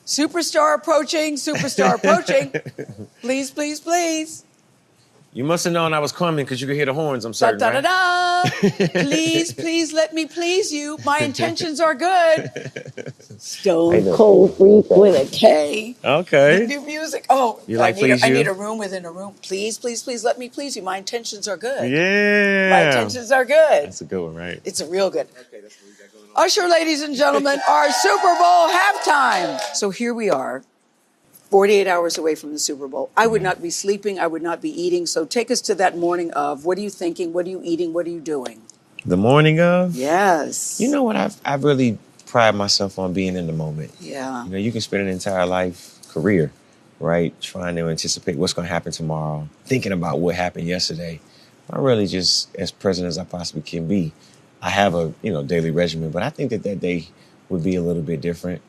Superstar approaching, superstar approaching. Please, please, please. You must have known I was coming because you could hear the horns, I'm certain, Da, da, da, right? da. Please, please let me please you. My intentions are good. Stone Cold Freak with a K. Okay. The new music. Oh, You like I need a room within a room. Please, please, please let me please you. My intentions are good. Yeah. My intentions are good. That's a good one, right? It's a real good. Okay, that's what we got going on. Usher, ladies and gentlemen, our Super Bowl halftime. So here we are. 48 hours away from the Super Bowl. I would not be sleeping. I would not be eating. So take us to that morning of, what are you thinking? What are you eating? What are you doing? The morning of? Yes. You know what? I've really pride myself on being in the moment. Yeah. You know, you can spend an entire life, career, right? Trying to anticipate what's going to happen tomorrow, thinking about what happened yesterday. I'm really just as present as I possibly can be. I have a, daily regimen, but I think that day would be a little bit different.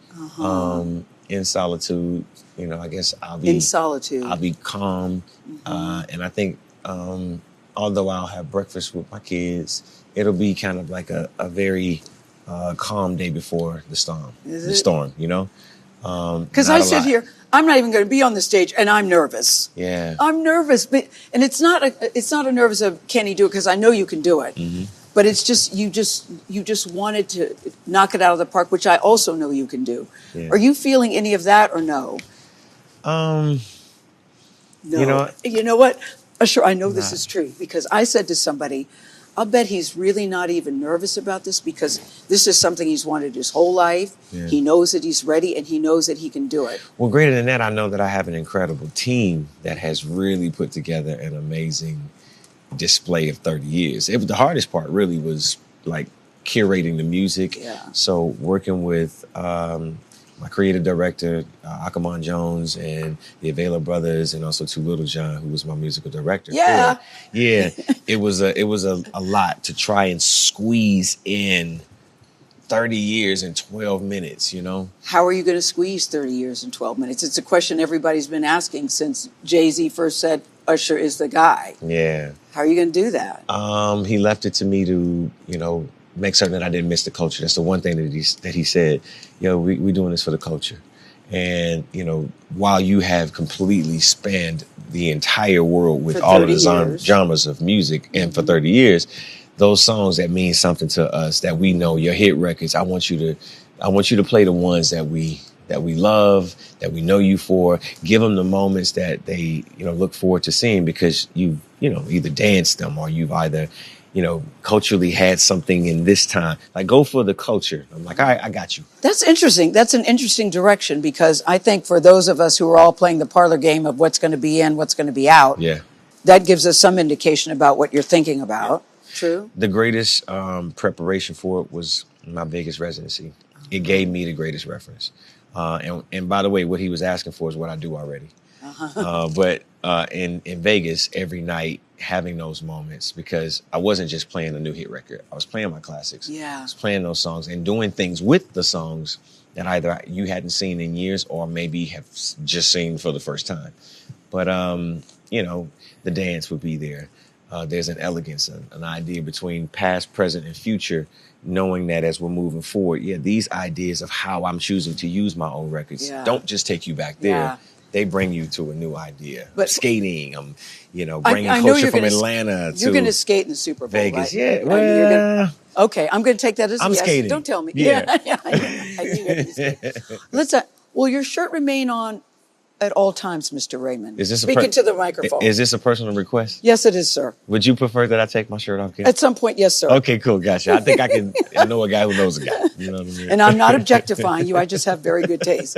In solitude, I guess I'll be in solitude. I'll be calm, and I think although I'll have breakfast with my kids, it'll be kind of like a very calm day before the storm. Because I sit here, I'm not even going to be on the stage, and I'm nervous. Yeah, I'm nervous, and it's not a nervous of can he do it, because I know you can do it. Mm-hmm. But it's just you just wanted to knock it out of the park, which I also know you can do. Yeah. Are you feeling any of that or no? No. You know what? Sure, I know this is true, because I said to somebody, I'll bet he's really not even nervous about this, because this is something he's wanted his whole life. Yeah. He knows that he's ready, and he knows that he can do it. Well, greater than that, I know that I have an incredible team that has really put together an amazing display of 30 years. The hardest part really was like curating the music. Yeah. So working with my creative director, Coco Jones, and the Avila brothers, and also to Little John, who was my musical director. Yeah. Yeah. It was a lot to try and squeeze in 30 years in 12 minutes, How are you going to squeeze 30 years in 12 minutes? It's a question everybody's been asking since Jay-Z first said Usher is the guy. Yeah. How are you going to do that? He left it to me to, make certain that I didn't miss the culture. That's the one thing that he said, we're doing this for the culture. And, while you have completely spanned the entire world with all of the genres of music, and for 30 years, those songs that mean something to us, that we know, your hit records, I want you to play the ones that we love, that we know you for. Give them the moments that they, look forward to seeing, because you've, either danced them, or you've either, culturally had something in this time. Like, go for the culture. I'm like, all right, I got you. That's interesting. That's an interesting direction, because I think for those of us who are all playing the parlor game of what's going to be in, what's going to be out, that gives us some indication about what you're thinking about. True. The greatest preparation for it was my Vegas residency. It gave me the greatest reference. And by the way, what he was asking for is what I do already. But in Vegas, every night, having those moments, because I wasn't just playing a new hit record. I was playing my classics. Yeah. I was playing those songs and doing things with the songs that either you hadn't seen in years, or maybe have just seen for the first time. But, the dance would be there. There's an elegance, an idea between past, present, and future, knowing that as we're moving forward, these ideas of how I'm choosing to use my old records don't just take you back there. Yeah. They bring you to a new idea. But skating, bringing culture from Atlanta to you're going to skate in the Super Bowl, Vegas. Right? Yeah, well, okay, I'm going to take that as I'm yes. skating. Don't tell me. Yeah. I knew that. Let's. Will your shirt remain on at all times, Mr. Raymond? Speaking to the microphone. Is this a personal request? Yes, it is, sir. Would you prefer that I take my shirt off? At some point, yes, sir. Okay, cool, gotcha. I think I know a guy who knows a guy. You know what I mean? And I'm not objectifying you. I just have very good taste.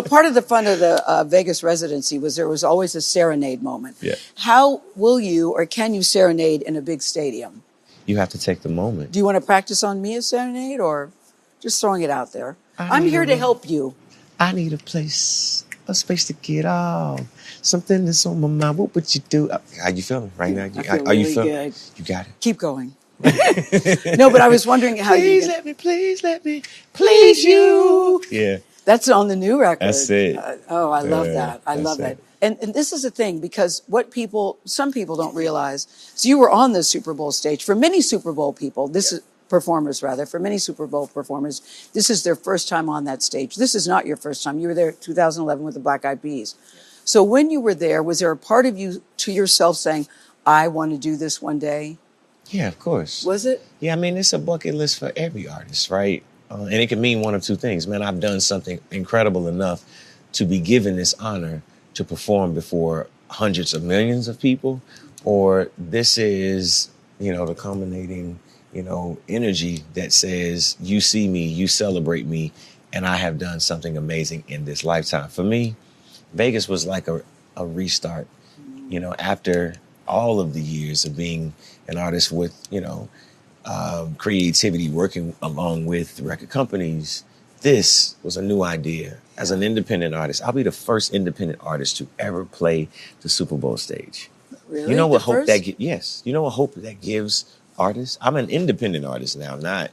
Part of the fun of the Vegas residency was there was always a serenade moment. Yeah. How will you, or can you serenade in a big stadium? You have to take the moment. Do you want to practice on me a serenade, or just throwing it out there? I'm here to help you. I need a space to get off. Something that's on my mind. What would you do? How you feeling right now? Are you feeling good? You got it. Keep going. No, but I was wondering how please let me, please you. Yeah. That's on the new record. That's it. I love that. I love it. And this is the thing, because some people don't realize, so you were on the Super Bowl stage. For many Super Bowl people, this is performers rather, for many Super Bowl performers, this is their first time on that stage. This is not your first time. You were there in 2011 with the Black Eyed Peas. So when you were there, was there a part of you to yourself saying, I want to do this one day? Yeah, of course. Was it? Yeah, I mean, it's a bucket list for every artist, right? And it can mean one of two things. Man, I've done something incredible enough to be given this honor to perform before hundreds of millions of people, or this is, the culminating, energy that says, you see me, you celebrate me, and I have done something amazing in this lifetime. For me, Vegas was like a restart, after all of the years of being an artist with, creativity, working along with record companies. This was a new idea. As an independent artist, I'll be the first independent artist to ever play the Super Bowl stage. Really? You know what The hope first? that gives? Yes. You know what hope that gives artists? I'm an independent artist now, not,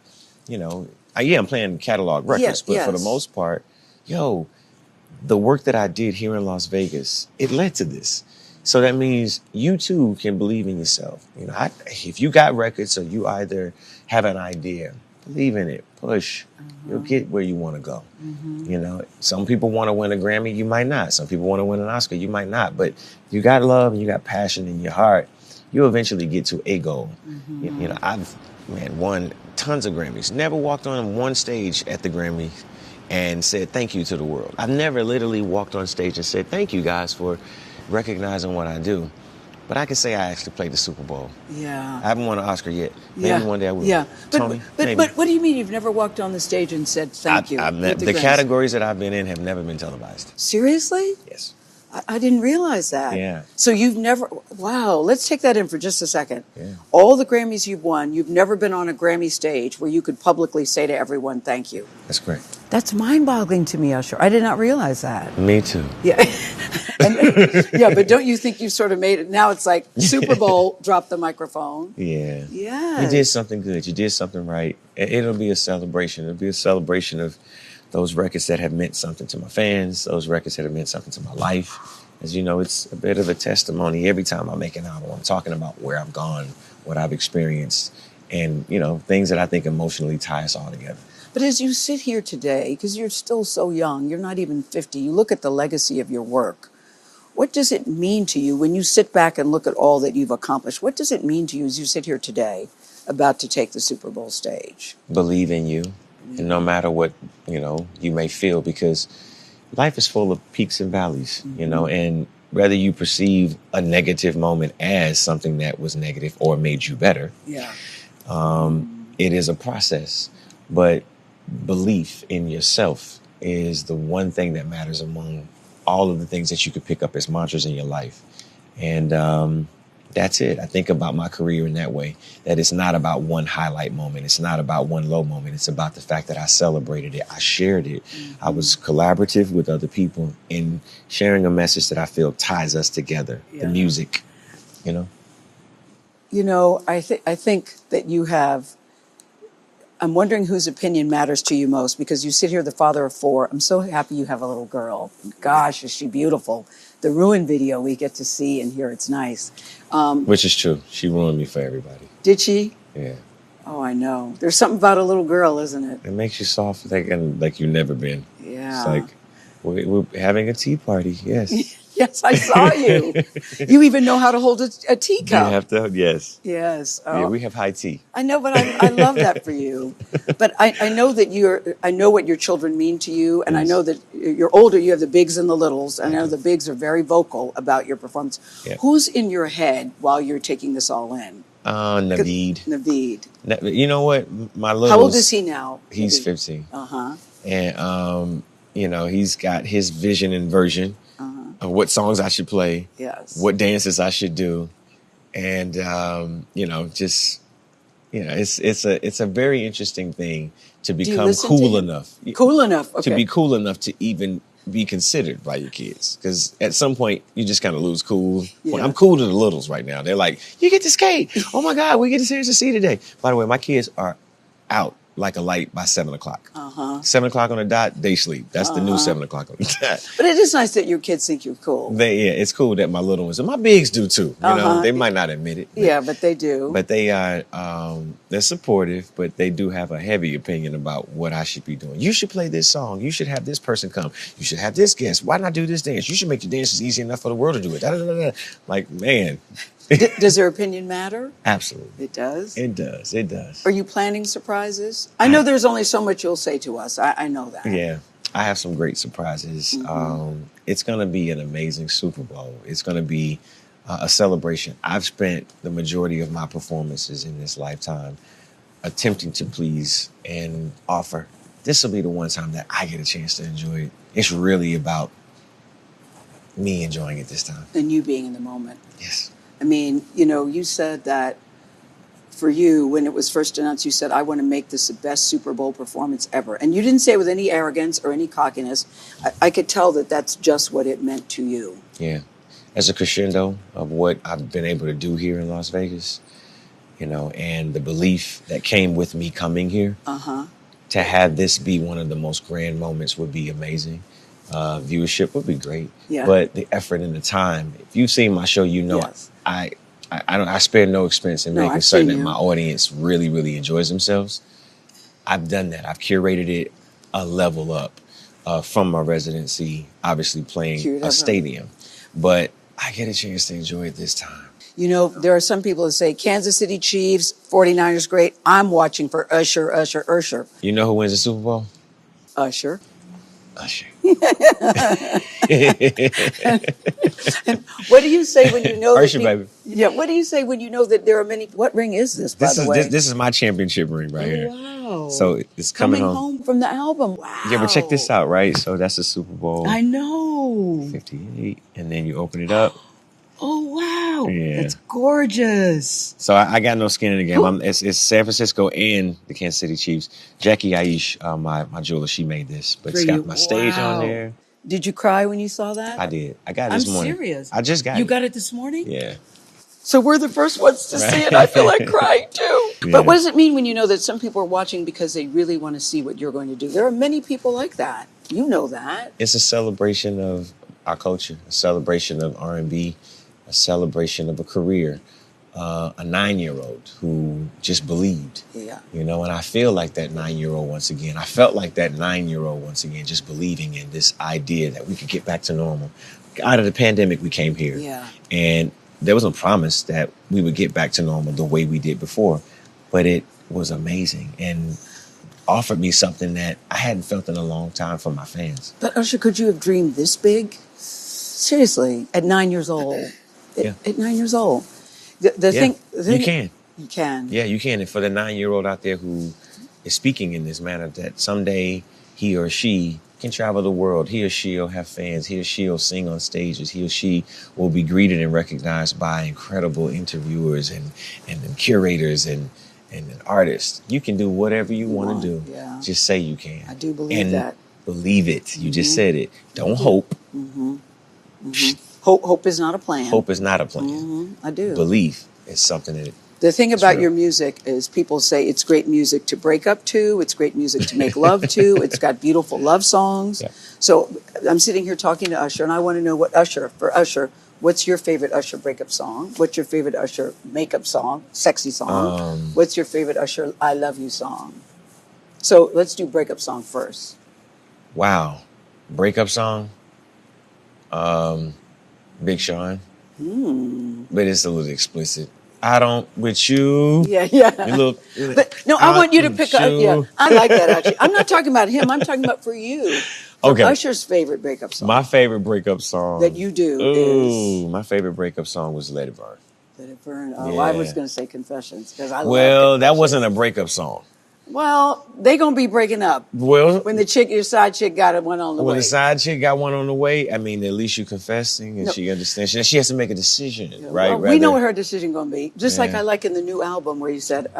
I'm playing catalog records, Yes, but for the yes. most part, the work that I did here in Las Vegas, it led to this. So that means you too can believe in yourself. If you got records, or you either have an idea, believe in it, push, you'll get where you want to go. Some people want to win a Grammy, you might not. Some people want to win an Oscar, you might not. But you got love and you got passion in your heart, you'll eventually get to a goal. I've won tons of Grammys. Never walked on one stage at the Grammys and said thank you to the world. I've never literally walked on stage and said thank you guys for recognizing what I do. But I can say I actually played the Super Bowl. Yeah. I haven't won an Oscar yet. Maybe Yeah. one day I will. Yeah. Tony, But maybe. what do you mean you've never walked on the stage and said thank you? with The Grammys? categories that I've been in have never been televised. Seriously? Yes. I didn't realize that. Yeah. So you've never, wow, let's take that in for just a second. Yeah. All the Grammys you've won, you've never been on a Grammy stage where you could publicly say to everyone, thank you. That's correct. That's mind-boggling to me, Usher. I did not realize that. Me too. Yeah. Yeah, but don't you think you sort of made it? Now it's like Super Bowl, drop the microphone. Yeah. Yeah. You did something good. You did something right. It'll be a celebration. It'll be a celebration of those records that have meant something to my fans, those records that have meant something to my life. As you know, it's a bit of a testimony every time I make an album. I'm talking about where I've gone, what I've experienced, and, things that I think emotionally tie us all together. But as you sit here today, because you're still so young, you're not even 50, you look at the legacy of your work. What does it mean to you when you sit back and look at all that you've accomplished? What does it mean to you as you sit here today about to take the Super Bowl stage? Believe in you, and no matter what, you may feel, because life is full of peaks and valleys, and whether you perceive a negative moment as something that was negative or made you better, Yeah. It is a process. But belief in yourself is the one thing that matters among all of the things that you could pick up as mantras in your life. And that's it. I think about my career in that way, that it's not about one highlight moment. It's not about one low moment. It's about the fact that I celebrated it. I shared it. I was collaborative with other people in sharing a message that I feel ties us together. Yeah. The music, I think that you have, I'm wondering whose opinion matters to you most, because you sit here, the father of four. I'm so happy you have a little girl. Gosh, is she beautiful. The Ruin video we get to see and hear, it's nice. Which is true. She ruined me for everybody. Did she? Yeah. Oh, I know. There's something about a little girl, isn't it? It makes you soft, like you've never been. Yeah. It's like we're having a tea party. Yes. Yes, I saw you. You even know how to hold a teacup. You have to. Yes. Yes. Yeah, we have high tea. I know, but I love that for you. But I know that I know what your children mean to you, and I know that you're older, you have the bigs and the littles, and I know the bigs are very vocal about your performance. Yeah. Who's in your head while you're taking this all in? Naveed. Naveed. You know what? My little. How old is he now? He's 15. Uh-huh. And, he's got his vision and version of what songs I should play. Yes. What dances I should do. And, it's a very interesting thing to become cool enough. Cool enough. Okay. To be cool enough to even be considered by your kids. Because at some point, you just kind of lose cool. Yeah. I'm cool to the littles right now. They're like, you get to skate. Oh, my God, we get to see today. By the way, my kids are out like a light by 7 o'clock. Uh-huh. 7 o'clock on the dot, they sleep. That's the new 7 o'clock on the dot. But it is nice that your kids think you're cool. It's cool that my little ones, and my bigs do too. You know, they might not admit it. But they do. But they are, they're supportive, but they do have a heavy opinion about what I should be doing. You should play this song. You should have this person come. You should have this guest. Why not do this dance? You should make the dances easy enough for the world to do it. Da, da, da, da. Like, man. Does their opinion matter? Absolutely. It does? It does. It does. Are you planning surprises? I know there's only so much you'll say to us. I know that. Yeah. I have some great surprises. It's going to be an amazing Super Bowl. It's going to be a celebration. I've spent the majority of my performances in this lifetime attempting to please and offer. This will be the one time that I get a chance to enjoy it. It's really about me enjoying it this time. And you being in the moment. Yes. I mean, you know, you said that for you, when it was first announced, you said, I want to make this the best Super Bowl performance ever. And you didn't say it with any arrogance or any cockiness. I could tell that that's just what it meant to you. Yeah. As a crescendo of what I've been able to do here in Las Vegas, you know, and the belief that came with me coming here, to have this be one of the most grand moments would be amazing. Viewership would be great. Yeah. But the effort and the time, if you've seen my show, you know, Yes. I spare no expense in making I've certain seen that you. my audience really, really enjoys themselves. I've done that. I've curated it a level up from my residency, obviously playing a stadium. But I get a chance to enjoy it this time. You know, there are some people that say Kansas City Chiefs, 49ers great. I'm watching for Usher, Usher, Usher. You know who wins the Super Bowl? Usher. Usher. What do you say when you know Usher, that baby. Yeah, what do you say when you know that there are many? What ring is this, by the way? This is my championship ring right here. Wow. So it's coming home from the album. Wow. Yeah, but check this out, right? So that's the Super Bowl. I know. 58. And then you open it up. Oh, wow. Yeah. That's gorgeous. So I got no skin in the game. It's San Francisco and the Kansas City Chiefs. Jackie Aish, my jeweler, she made this. But it's got my stage on there. Did you cry when you saw that? I did. I got it this morning. I'm serious. I just got it. You got it this morning? Yeah. So we're the first ones to see it. I feel like crying too. Yeah. But what does it mean when you know that some people are watching because they really want to see what you're going to do? There are many people like that. You know that. It's a celebration of our culture, a celebration of R&B, a celebration of a career, a 9-year-old who just believed. Yeah. You know, and I feel like that 9-year-old once again. I felt like that 9-year-old once again, just believing in this idea that we could get back to normal. Out of the pandemic, we came here. Yeah. And there was a promise that we would get back to normal the way we did before. But it was amazing and offered me something that I hadn't felt in a long time from my fans. But Usher, could you have dreamed this big? Seriously, at 9 years old. Yeah. At 9 years old. The thing, you can. You can. Yeah, you can. And for the 9-year-old out there who is speaking in this manner, that someday he or she can travel the world. He or she will have fans. He or she will sing on stages. He or she will be greeted and recognized by incredible interviewers and curators and artists. You can do whatever you want to do. Yeah. Just say you can. I do believe and that. Believe it. You just said it. Don't hope. Hope is not a plan. Hope is not a plan. I do. Belief is something that... The thing about real. your music is people say it's great music to break up to, it's great music to make love to, it's got beautiful love songs. Yeah. So I'm sitting here talking to Usher, and I want to know for Usher, what's your favorite Usher breakup song? What's your favorite Usher makeup song, sexy song? What's your favorite Usher I love you song? So let's do breakup song first. Wow. Breakup song? Big Sean. But it's a little explicit. I don't with you. Yeah. But no, I want you to pick up. Yeah, I like that actually. I'm not talking about him. I'm talking about for you. Okay. Usher's favorite breakup song. My favorite breakup song that you do is. My favorite breakup song was Let It Burn. Let It Burn. Oh, Yeah. I was going to say Confessions because I love Well, that Confessions. wasn't a breakup song. Well, they gonna be breaking up Well, when your side chick got one on the way. when the side chick got one on the way, I mean, at least you confessing and she understands. She has to make a decision, right? Well, we know what her decision gonna be. Just like I like in the new album where you said,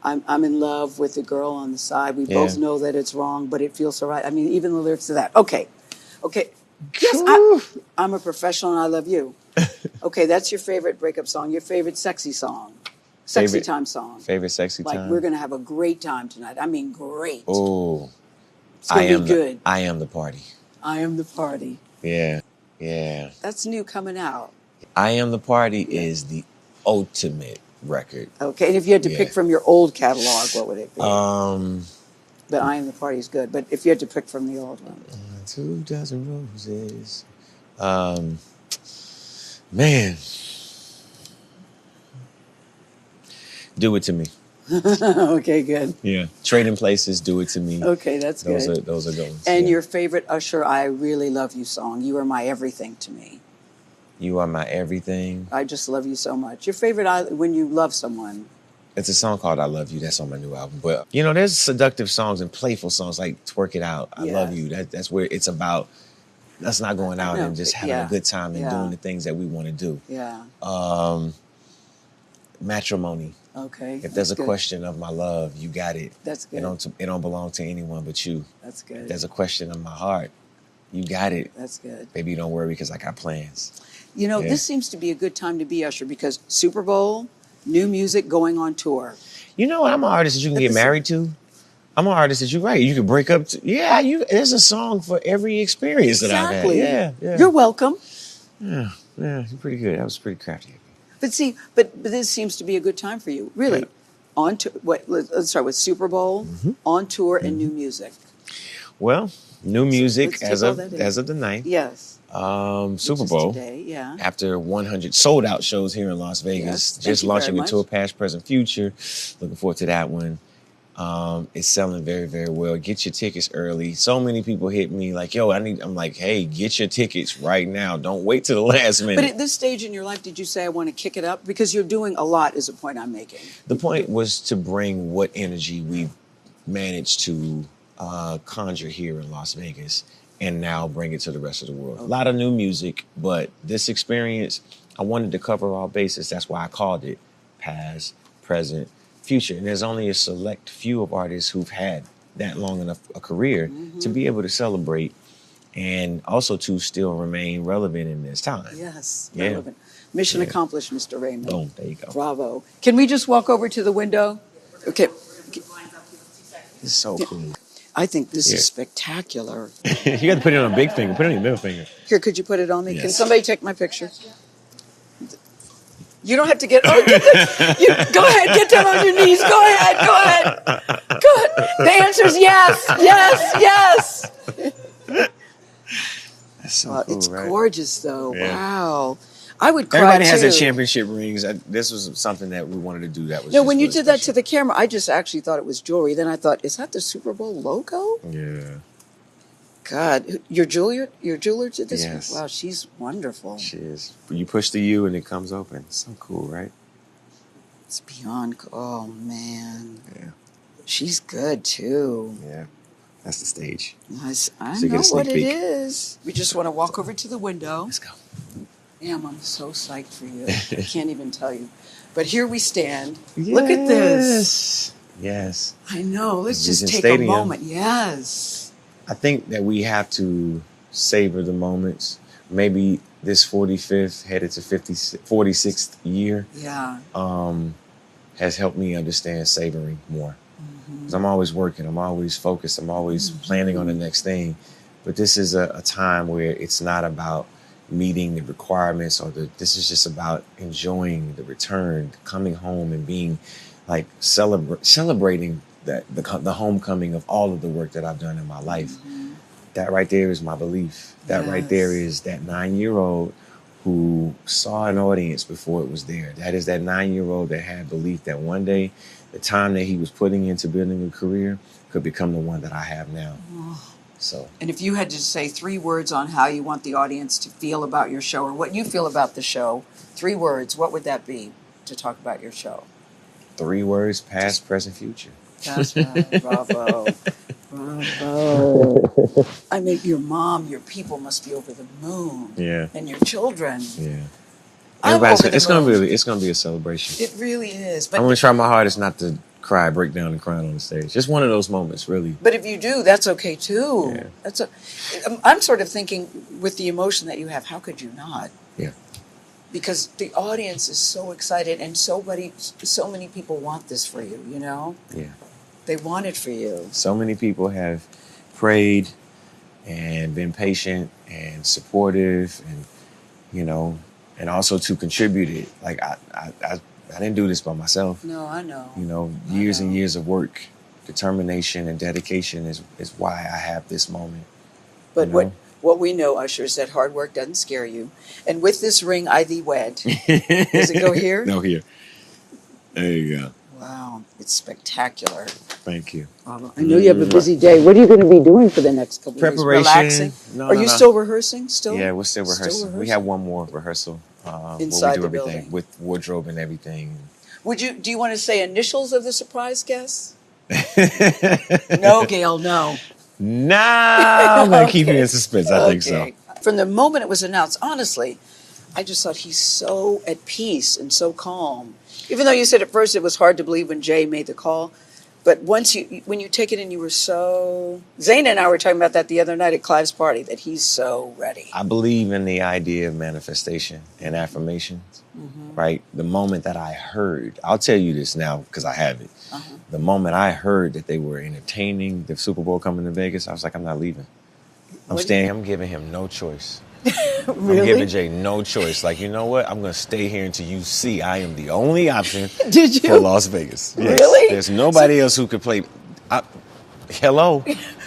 "I'm in love with the girl on the side. We both know that it's wrong, but it feels so right." I mean, even the lyrics to that. Okay. Yes, I'm a professional and I love you. Okay, that's your favorite breakup song. Your favorite sexy song. Sexy time song. Favorite sexy Like, time? we're going to have a great time tonight. I mean, great. Oh, It's going to be good. I am the party. I am the party. Yeah. Yeah. That's new coming out. I Am the Party is the ultimate record. Okay, and if you had to pick from your old catalog, what would it be? But I Am the Party is good. But if you had to pick from the old one. 2 dozen roses. Man. Do It To Me. Okay, good. Yeah. Trading Places, Do It To Me. Okay, that's good. Those are good ones. And your favorite Usher, I Really Love You song. You are my everything to me. You Are My Everything. I just love you so much. Your favorite when you love someone. It's a song called I Love You. That's on my new album. But, there's seductive songs and playful songs like Twerk It Out. I Love You. That's where it's about us not going out and just having a good time and doing the things that we want to do. Yeah. Matrimony. Okay. If there's a question of my love, you got it. That's good. It don't belong to anyone but you. That's good. If there's a question of my heart, you got it. That's good. Baby, don't worry because I got plans. This seems to be a good time to be Usher because Super Bowl, new music, going on tour. I'm an artist that you can get married to. I'm an artist that you write. You can break up. There's a song for every experience that I've had. Yeah. You're welcome. Yeah, you're pretty good. That was pretty crafty. But this seems to be a good time for you, really. Yeah. On to let's start with Super Bowl, on tour, and new music. Well, new music as of the 9th. Yes. Super Bowl. Today, After 100 sold out shows here in Las Vegas, just launching the tour Past, Present, Future. Looking forward to that one. It's selling very, very well. Get your tickets early. So many people hit me like, I'm like, hey, get your tickets right now. Don't wait till the last minute. But at this stage in your life, did you say I want to kick it up? Because you're doing a lot is the point I'm making. The point was to bring what energy we managed to conjure here in Las Vegas and now bring it to the rest of the world. Okay. A lot of new music, but this experience, I wanted to cover all bases. That's why I called it Past, Present, Future. And there's only a select few of artists who've had that long enough a career to be able to celebrate and also to still remain relevant in this time. Yes, relevant. Mission accomplished, Mr. Raymond. Boom, there you go. Bravo. Can we just walk over to the window? Okay. This is so cool. I think this is spectacular. You got to put it on a big finger. Put it on your middle finger. Here, could you put it on me? Yes. Can somebody take my picture? You don't have to get. Go ahead, get down on your knees. Go ahead. The answer is yes. That's so cool, it's right? gorgeous, though. Yeah. Wow. I would cry Everybody has too. their championship rings. This was something that we wanted to do. That was no. When you did that to the camera, I just actually thought it was jewelry. Then I thought, is that the Super Bowl logo? Yeah. God, your jeweler did this? Yes. Wow, she's wonderful. She is. You push the U and it comes open. So cool, right? It's beyond. Oh man. Yeah. She's good too. Yeah. That's the stage. I So know what it is. We just want to walk over to the window. Let's go. Damn, I'm so psyched for you. I can't even tell you. But here we stand. Look at this. Yes. I know. Let's just take Stadium. a moment. Yes. I think that we have to savor the moments. Maybe this 45th, headed to 46th year, has helped me understand savoring more. Because I'm always working, I'm always focused, I'm always planning on the next thing. But this is a time where it's not about meeting the requirements this is just about enjoying the return, coming home and being like celebrating the homecoming of all of the work that I've done in my life. That right there is my belief. That right there is that 9-year-old who saw an audience before it was there. That is that 9-year-old that had belief that one day the time that he was putting into building a career could become the one that I have now. So. And if you had to say 3 words on how you want the audience to feel about your show or what you feel about the show, 3 words, what would that be to talk about your show? 3 words, past, present, future. That's right. Bravo. Bravo. I mean, your mom, your people must be over the moon. Yeah. And your children. Yeah. It's gonna be a celebration. It really is. But I'm gonna try my hardest not to cry, break down, and cry on the stage. Just one of those moments, really. But if you do, that's okay too. Yeah. I'm sort of thinking with the emotion that you have, how could you not? Yeah. Because the audience is so excited and so many people want this for you, you know? Yeah. They want it for you. So many people have prayed and been patient and supportive, and and also to contribute it. Like I didn't do this by myself. No, I know. Years and years of work, determination, and dedication is why I have this moment. But what we know, Usher, is that hard work doesn't scare you. And with this ring, I thee wed. Does it go here? No, here. There you go. Wow, it's spectacular. Thank you. I know you have a busy day. What are you going to be doing for the next couple of days? Preparation. Relaxing? Are you still rehearsing? Yeah, we're still rehearsing. We have one more rehersal. Inside where we do the everything building. with wardrobe and everything. Do you want to say initials of the surprise guest? No, Gayle, no. Nah, I'm going to keep you in suspense. I think so. From the moment it was announced, honestly, I just thought he's so at peace and so calm. Even though you said at first it was hard to believe when Jay made the call, but when you take it in, you were so... Zayn and I were talking about that the other night at Clive's party, that he's so ready. I believe in the idea of manifestation and affirmations, right? The moment that I heard, I'll tell you this now because I have it. The moment I heard that they were entertaining the Super Bowl coming to Vegas, I was like, I'm not leaving. I'm staying. I'm giving him no choice. Really? I'm giving Jay no choice. Like, you know what? I'm going to stay here until you see I am the only option for Las Vegas. Yes. Really? There's nobody else who could play. Hello.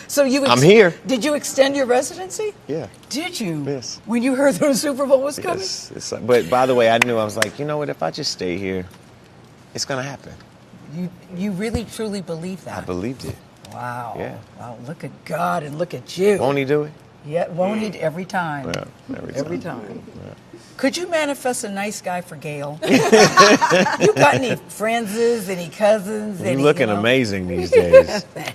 So I'm here. Did you extend your residency? Yeah. Did you? Yes. When you heard the Super Bowl was coming? Yes. But by the way, I knew, I was like, you know what? If I just stay here, it's going to happen. You really, truly believe that? I believed it. Wow. Yeah. Wow, look at God and look at you. Won't he do it? Yeah, won't he? Every time. Yeah, every time. Yeah. Could you manifest a nice guy for Gayle? You got any friends, any cousins? You're looking amazing these days. Thanks.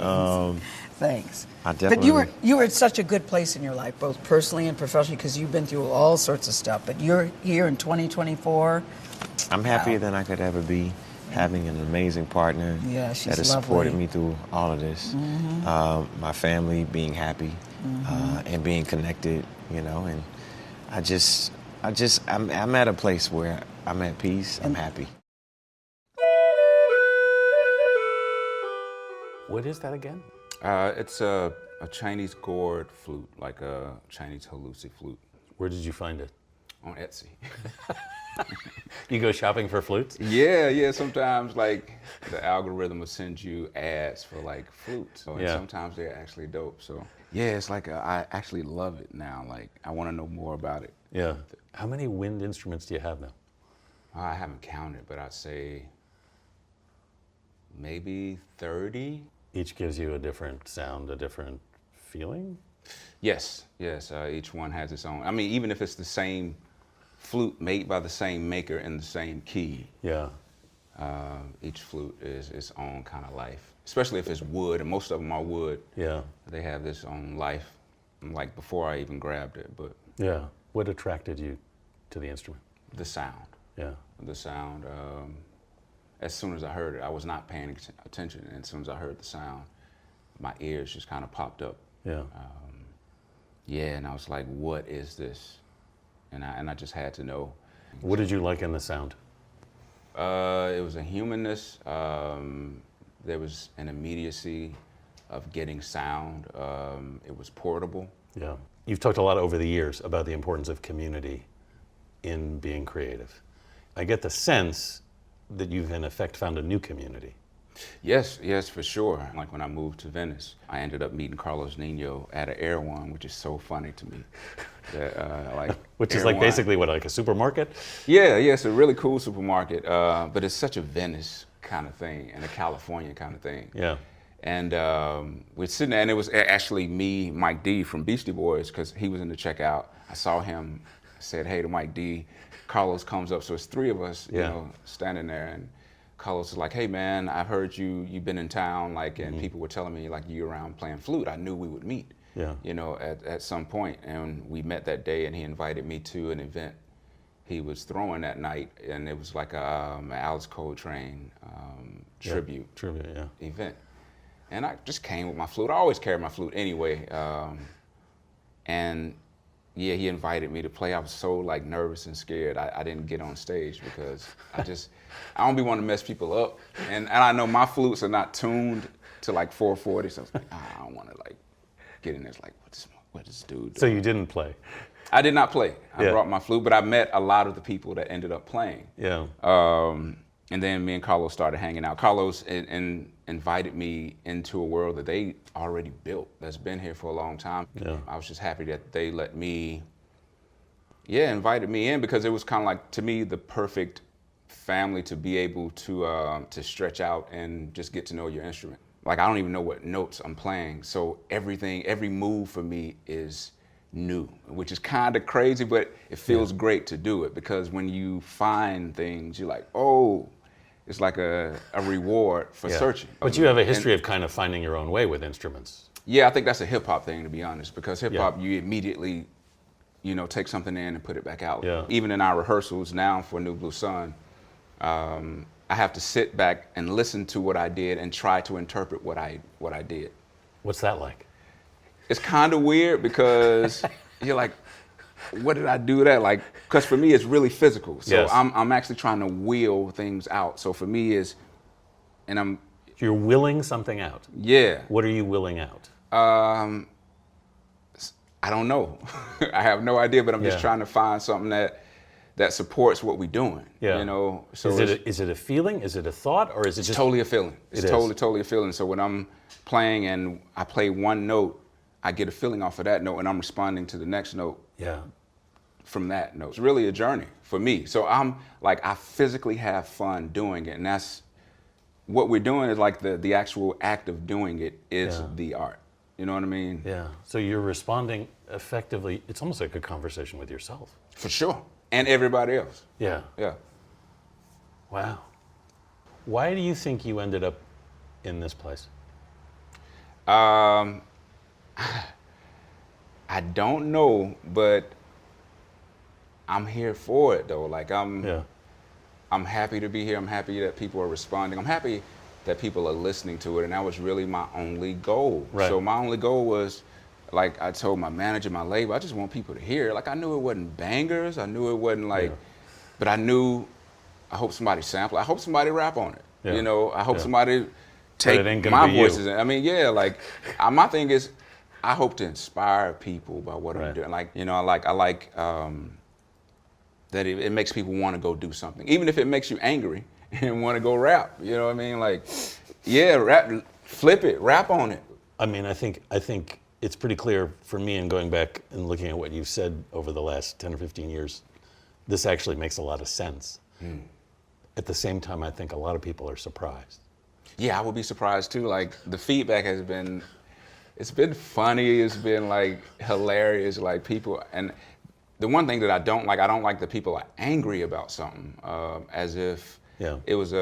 Thanks. I definitely. But you were at such a good place in your life, both personally and professionally, because you've been through all sorts of stuff. But you're here in 2024. I'm happier than I could ever be, having an amazing partner that has supported me through all of this. My family being happy and being connected, and I'm at a place where I'm at peace. I'm happy. What is that again? It's a Chinese gourd flute, like a Chinese Halusi flute. Where did you find it? On Etsy. You go shopping for flutes? Yeah. Sometimes like the algorithm will send you ads for like flutes. And sometimes they're actually dope. So yeah, it's like I actually love it now. Like I want to know more about it. Yeah. How many wind instruments do you have now? I haven't counted, but I'd say maybe 30. Each gives you a different sound, a different feeling? Yes. Each one has its own. I mean, even if it's the same flute made by the same maker in the same key. Yeah. Each flute is its own kind of life, especially if it's wood, and most of them are wood. Yeah. They have this own life, like before I even grabbed it, but. Yeah. What attracted you to the instrument? The sound. Yeah. The sound. As soon as I heard it, I was not paying attention, and as soon as I heard the sound, my ears just kind of popped up. Yeah. And I was like, what is this? And I just had to know. What did you like in the sound? It was a humanness. There was an immediacy of getting sound. It was portable. Yeah. You've talked a lot over the years about the importance of community in being creative. I get the sense that you've in effect found a new community. Yes, for sure. Like when I moved to Venice, I ended up meeting Carlos Nino at an Erewhon, which is so funny to me. Which is like basically what, like a supermarket? Yeah, it's a really cool supermarket, but it's such a Venice kind of thing and a California kind of thing. Yeah. And we're sitting there, and it was actually me, Mike D from Beastie Boys, because he was in the checkout. I saw him, said hey to Mike D. Carlos comes up, so it's three of us, standing there, and Carlos is like, hey man, I've heard you've been in town, and people were telling me you're around playing flute. I knew we would meet, at some point, and we met that day, and he invited me to an event he was throwing that night, and it was like an Alice Coltrane tribute event. And I just came with my flute. I always carry my flute anyway. He invited me to play. I was so nervous and scared. I didn't get on stage because I don't be wanting to mess people up. And I know my flutes are not tuned to 440, so I was like, I don't want to get in there, it's like, what is this dude doing? So you didn't play? I did not play. I Yeah. brought my flute, but I met a lot of the people that ended up playing. Yeah. And then me and Carlos started hanging out. Carlos invited me into a world that they already built, that's been here for a long time. Yeah. I was just happy that they let me, invited me in, because it was kind of like, to me, the perfect family to be able to stretch out and just get to know your instrument. Like, I don't even know what notes I'm playing. So every move for me is new, which is kind of crazy, but it feels great to do it, because when you find things, you're like, oh, it's like a reward for searching. But you have a history of kind of finding your own way with instruments. Yeah, I think that's a hip hop thing, to be honest, because hip hop, you immediately, take something in and put it back out. Yeah. Even in our rehearsals now for New Blue Sun, I have to sit back and listen to what I did and try to interpret what I did. What's that like? It's kind of weird, because you're like, what did I do that? Like, because for me, it's really physical. So Yes. I'm actually trying to wheel things out. So for me You're willing something out. yeah. What are you willing out? I don't know. I have no idea, but I'm just trying to find something that supports what we're doing. Yeah. So Is it a feeling? Is it a thought? Or is it just totally a feeling. It's It is. totally a feeling. So when I'm playing and I play one note, I get a feeling off of that note, and I'm responding to the next note from that note. It's really a journey for me. So I'm like, I physically have fun doing it, and that's what we're doing. Is like the actual act of doing it is the art. You know what I mean? Yeah. So you're responding effectively. It's almost like a conversation with yourself. For sure. And everybody else. Yeah. Yeah. Wow. Why do you think you ended up in this place? I don't know, but I'm here for it though. Like I'm happy to be here. I'm happy that people are responding. I'm happy that people are listening to it, and that was really my only goal. Right. So my only goal was, like I told my manager, my label, I just want people to hear it. Like I knew it wasn't bangers. I knew it wasn't like, but I knew, I hope somebody sample. I hope somebody rap on it. Yeah. You know, I hope somebody it take ain't gonna my be you. voices. I mean, like my thing is, I hope to inspire people by what I'm doing. Like, I like that it makes people want to go do something, even if it makes you angry and want to go rap. You know what I mean? Like, rap, flip it, rap on it. I mean, I think it's pretty clear for me, in going back and looking at what you've said over the last 10 or 15 years, this actually makes a lot of sense. At the same time, I think a lot of people are surprised. Yeah, I would be surprised too. Like the feedback has been, it's been funny. It's been like hilarious. Like people, and the one thing that I don't like that people are angry about something, as if it was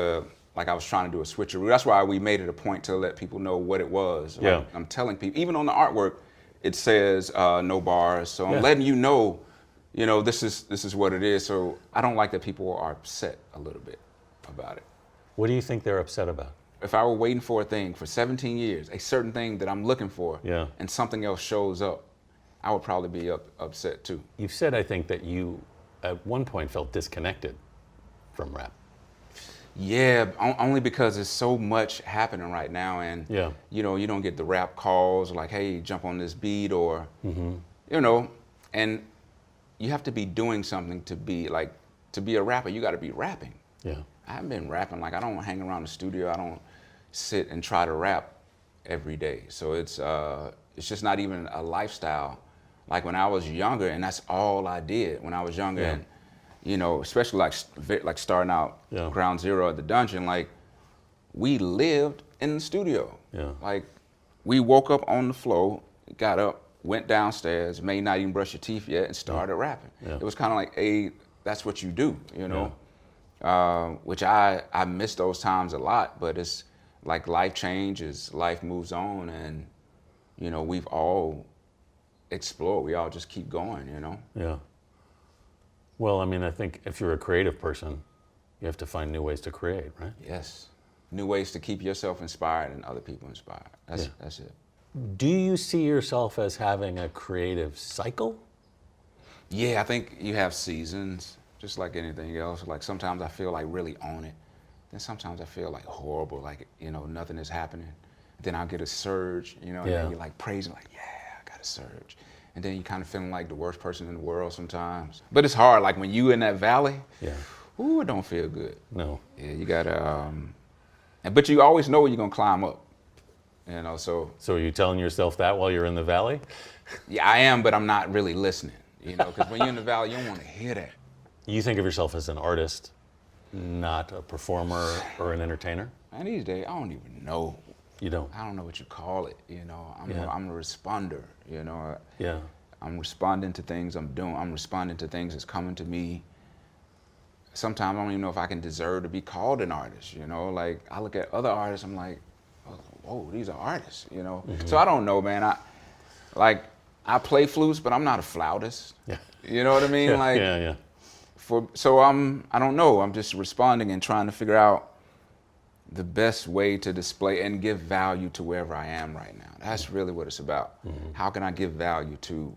like I was trying to do a switcheroo. That's why we made it a point to let people know what it was. Like, I'm telling people, even on the artwork, it says no bars. So I'm letting you know, this is what it is. So I don't like that people are upset a little bit about it. What do you think they're upset about? If I were waiting for a thing for 17 years, a certain thing that I'm looking for, and something else shows up, I would probably be upset too. You've said, I think, that you at one point felt disconnected from rap. Yeah, only because there's so much happening right now, and you don't get the rap calls like, "Hey, jump on this beat," or and you have to be doing something to be a rapper. You got to be rapping. Yeah, I haven't been rapping. Like I don't hang around the studio. I don't sit and try to rap every day. So it's just not even a lifestyle. Like when I was younger, and that's all I did when I was younger, and especially like starting out ground zero at the dungeon, like we lived in the studio. Yeah. Like we woke up on the floor, got up, went downstairs, may not even brush your teeth yet, and started rapping. Yeah. It was kind of like, that's what you do, which I miss those times a lot, but it's like life changes, life moves on, and we've all explored. We all just keep going, Yeah. Well, I mean, I think if you're a creative person, you have to find new ways to create, right? Yes. New ways to keep yourself inspired and other people inspired. That's it. Do you see yourself as having a creative cycle? Yeah, I think you have seasons, just like anything else. Like sometimes I feel like really on it. Then sometimes I feel like horrible, like, nothing is happening. Then I'll get a surge, and then you're like praising, like, yeah, got a surge. And then you kind of feeling like the worst person in the world sometimes. But it's hard, like when you in that valley, ooh, it don't feel good. No. Yeah, you gotta, but you always know you're gonna climb up, you know, so. So are you telling yourself that while you're in the valley? Yeah, I am, but I'm not really listening, you know, because when you're in the valley, you don't want to hear that. You think of yourself as an artist, not a performer or an entertainer? And these days, I don't even know. You don't? I don't know what you call it, you know. I'm a responder, you know. Yeah. I'm responding to things I'm doing. I'm responding to things that's coming to me. Sometimes I don't even know if I can deserve to be called an artist, you know. Like, I look at other artists, I'm like, whoa, these are artists, you know. So I don't know, man. I play flutes, but I'm not a flautist. Yeah. You know what I mean? Yeah. So I don't know. I'm just responding and trying to figure out the best way to display and give value to wherever I am right now. That's really what it's about. How can I give value to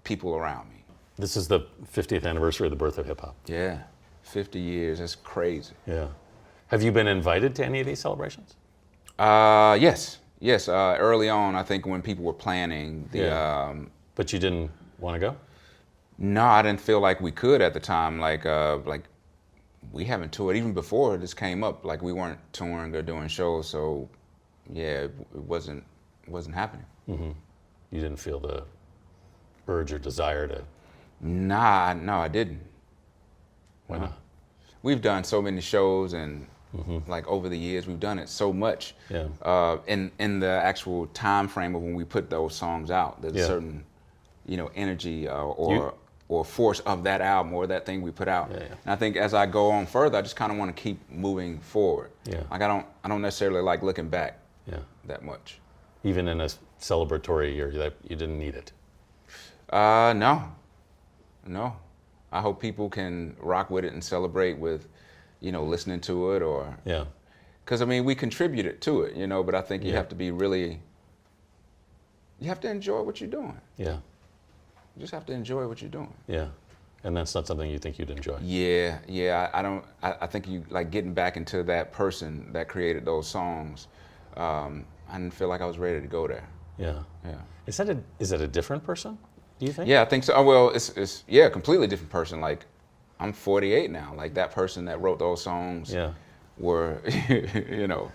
people around me? This is the 50th anniversary of the birth of hip hop. Yeah, 50 years, that's crazy. Yeah. Have you been invited to any of these celebrations? Yes. Early on, I think when people were planning the. But you didn't want to go? No, I didn't feel like we could at the time. Like we haven't toured even before this came up. Like we weren't touring or doing shows, so yeah, it wasn't happening. Mm-hmm. You didn't feel the urge or desire to? No, I didn't. Why not? We've done so many shows, and like over the years, we've done it so much. Yeah. In the actual time frame of when we put those songs out, there's a certain, you know, energy or force of that album or that thing we put out. Yeah. And I think as I go on further, I just kind of want to keep moving forward. Yeah. Like I don't necessarily like looking back. That much. Even in a celebratory year, you didn't need it. No. I hope people can rock with it and celebrate with, you know, listening to it or. Yeah. Because I mean, we contributed to it, you know. But I think you have to be really. You have to enjoy what you're doing. Yeah. You just have to enjoy what you're doing. Yeah. And that's not something you think you'd enjoy. Yeah. I think you like getting back into that person that created those songs. I didn't feel like I was ready to go there. Yeah. Is that a different person, do you think? Yeah, I think so. Oh, well, it's a completely different person. Like, I'm 48 now. Like, that person that wrote those songs were, you know,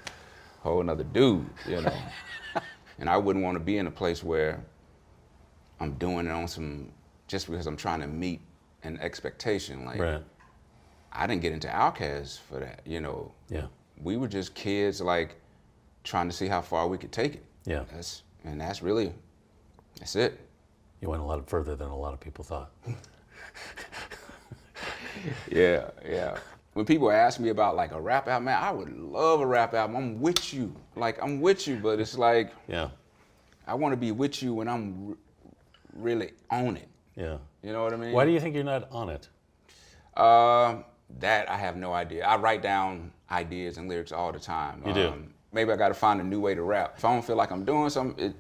a whole nother dude, you know. And I wouldn't want to be in a place where I'm doing it on just because I'm trying to meet an expectation. Like, I didn't get into Outkast for that, you know. Yeah. We were just kids, like, trying to see how far we could take it. Yeah. That's it. You went a lot further than a lot of people thought. Yeah. When people ask me about like a rap album, man, I would love a rap album. I'm with you. But it's like, I want to be with you when I'm really on it. Yeah. You know what I mean? Why do you think you're not on it? That I have no idea. I write down ideas and lyrics all the time. You do? Maybe I got to find a new way to rap. If I don't feel like I'm doing something,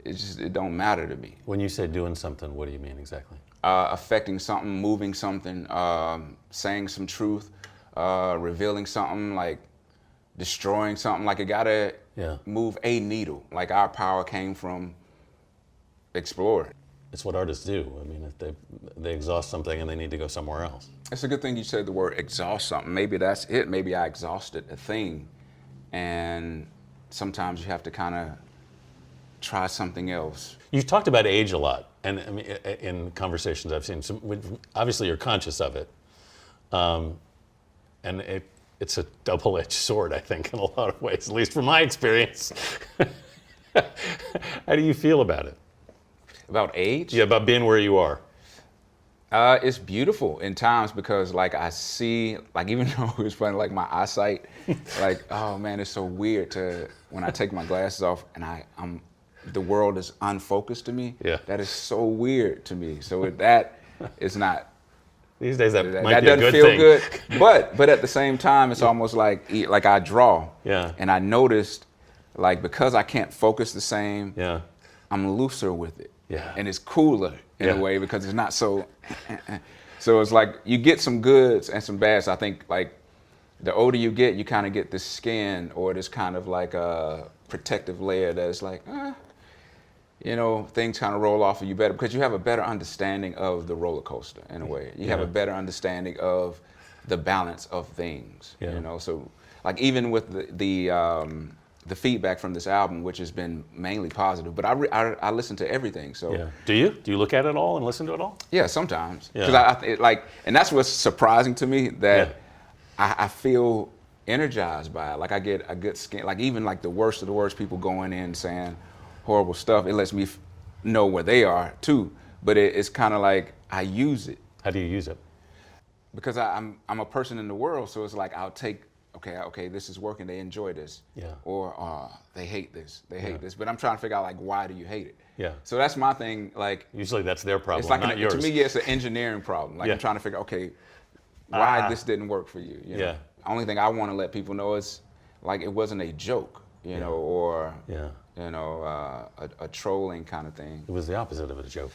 it don't matter to me. When you say doing something, what do you mean exactly? Affecting something, moving something, saying some truth, revealing something, like destroying something. Like it gotta move a needle. Like our power came from exploring. It's what artists do. I mean, if they exhaust something and they need to go somewhere else. It's a good thing you said the word exhaust something. Maybe that's it. Maybe I exhausted a thing. And sometimes you have to kind of try something else. You've talked about age a lot, and I mean, in conversations I've seen. Obviously, you're conscious of it, and it's a double-edged sword, I think, in a lot of ways, at least from my experience. How do you feel about it? About age? Yeah, about being where you are. It's beautiful in times because, like, I see, like, even though it's funny, like, my eyesight, like, oh man, it's so weird when I take my glasses off and the world is unfocused to me. Yeah. That is so weird to me. So with that, it's not. These days, that might that be a doesn't good feel thing. good. But at the same time, it's almost like I draw. Yeah. And I noticed, like, because I can't focus the same. Yeah. I'm looser with it. Yeah. And it's cooler in a way because it's not so. So it's like you get some goods and some bads. I think like the older you get, you kind of get this skin or this kind of like a protective layer that is like, you know, things kind of roll off of you better because you have a better understanding of the roller coaster in a way. You have a better understanding of the balance of things, you know. So, like even with the feedback from this album, which has been mainly positive, but I listen to everything. So, do you look at it all and listen to it all? Yeah, sometimes. Because and that's what's surprising to me that I feel energized by it. Like I get a good skin. Like even like the worst of the worst people going in saying horrible stuff, it lets me know where they are too. But it's kind of like I use it. How do you use it? Because I'm a person in the world, so it's like I'll take, okay, this is working, they enjoy this. Yeah. Or they hate this, this. But I'm trying to figure out like why do you hate it? Yeah. So that's my thing. Like usually that's their problem, it's like not yours. To me, it's an engineering problem. Like I'm trying to figure, okay, why this didn't work for you? You know? Only thing I want to let people know is like it wasn't a joke, you know, or you know, a trolling kind of thing. It was the opposite of a joke.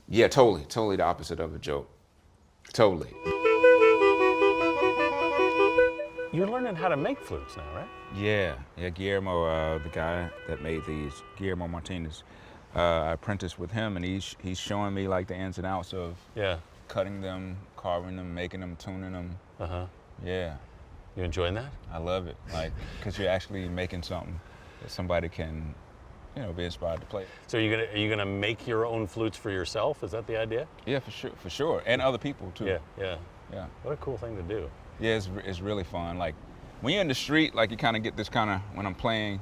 Yeah, totally the opposite of a joke. Totally. You're learning how to make flutes now, right? Yeah, Guillermo, the guy that made these, Guillermo Martinez. I apprenticed with him, and he's showing me like the ins and outs of cutting them, carving them, making them, tuning them. Yeah. You enjoying that? I love it, like, because you're actually making something that somebody can, you know, be inspired to play. So are you gonna make your own flutes for yourself? Is that the idea? Yeah, for sure, and other people too. Yeah. What a cool thing to do. Yeah, it's really fun. Like when you're in the street, like you kind of get this kind of, when I'm playing,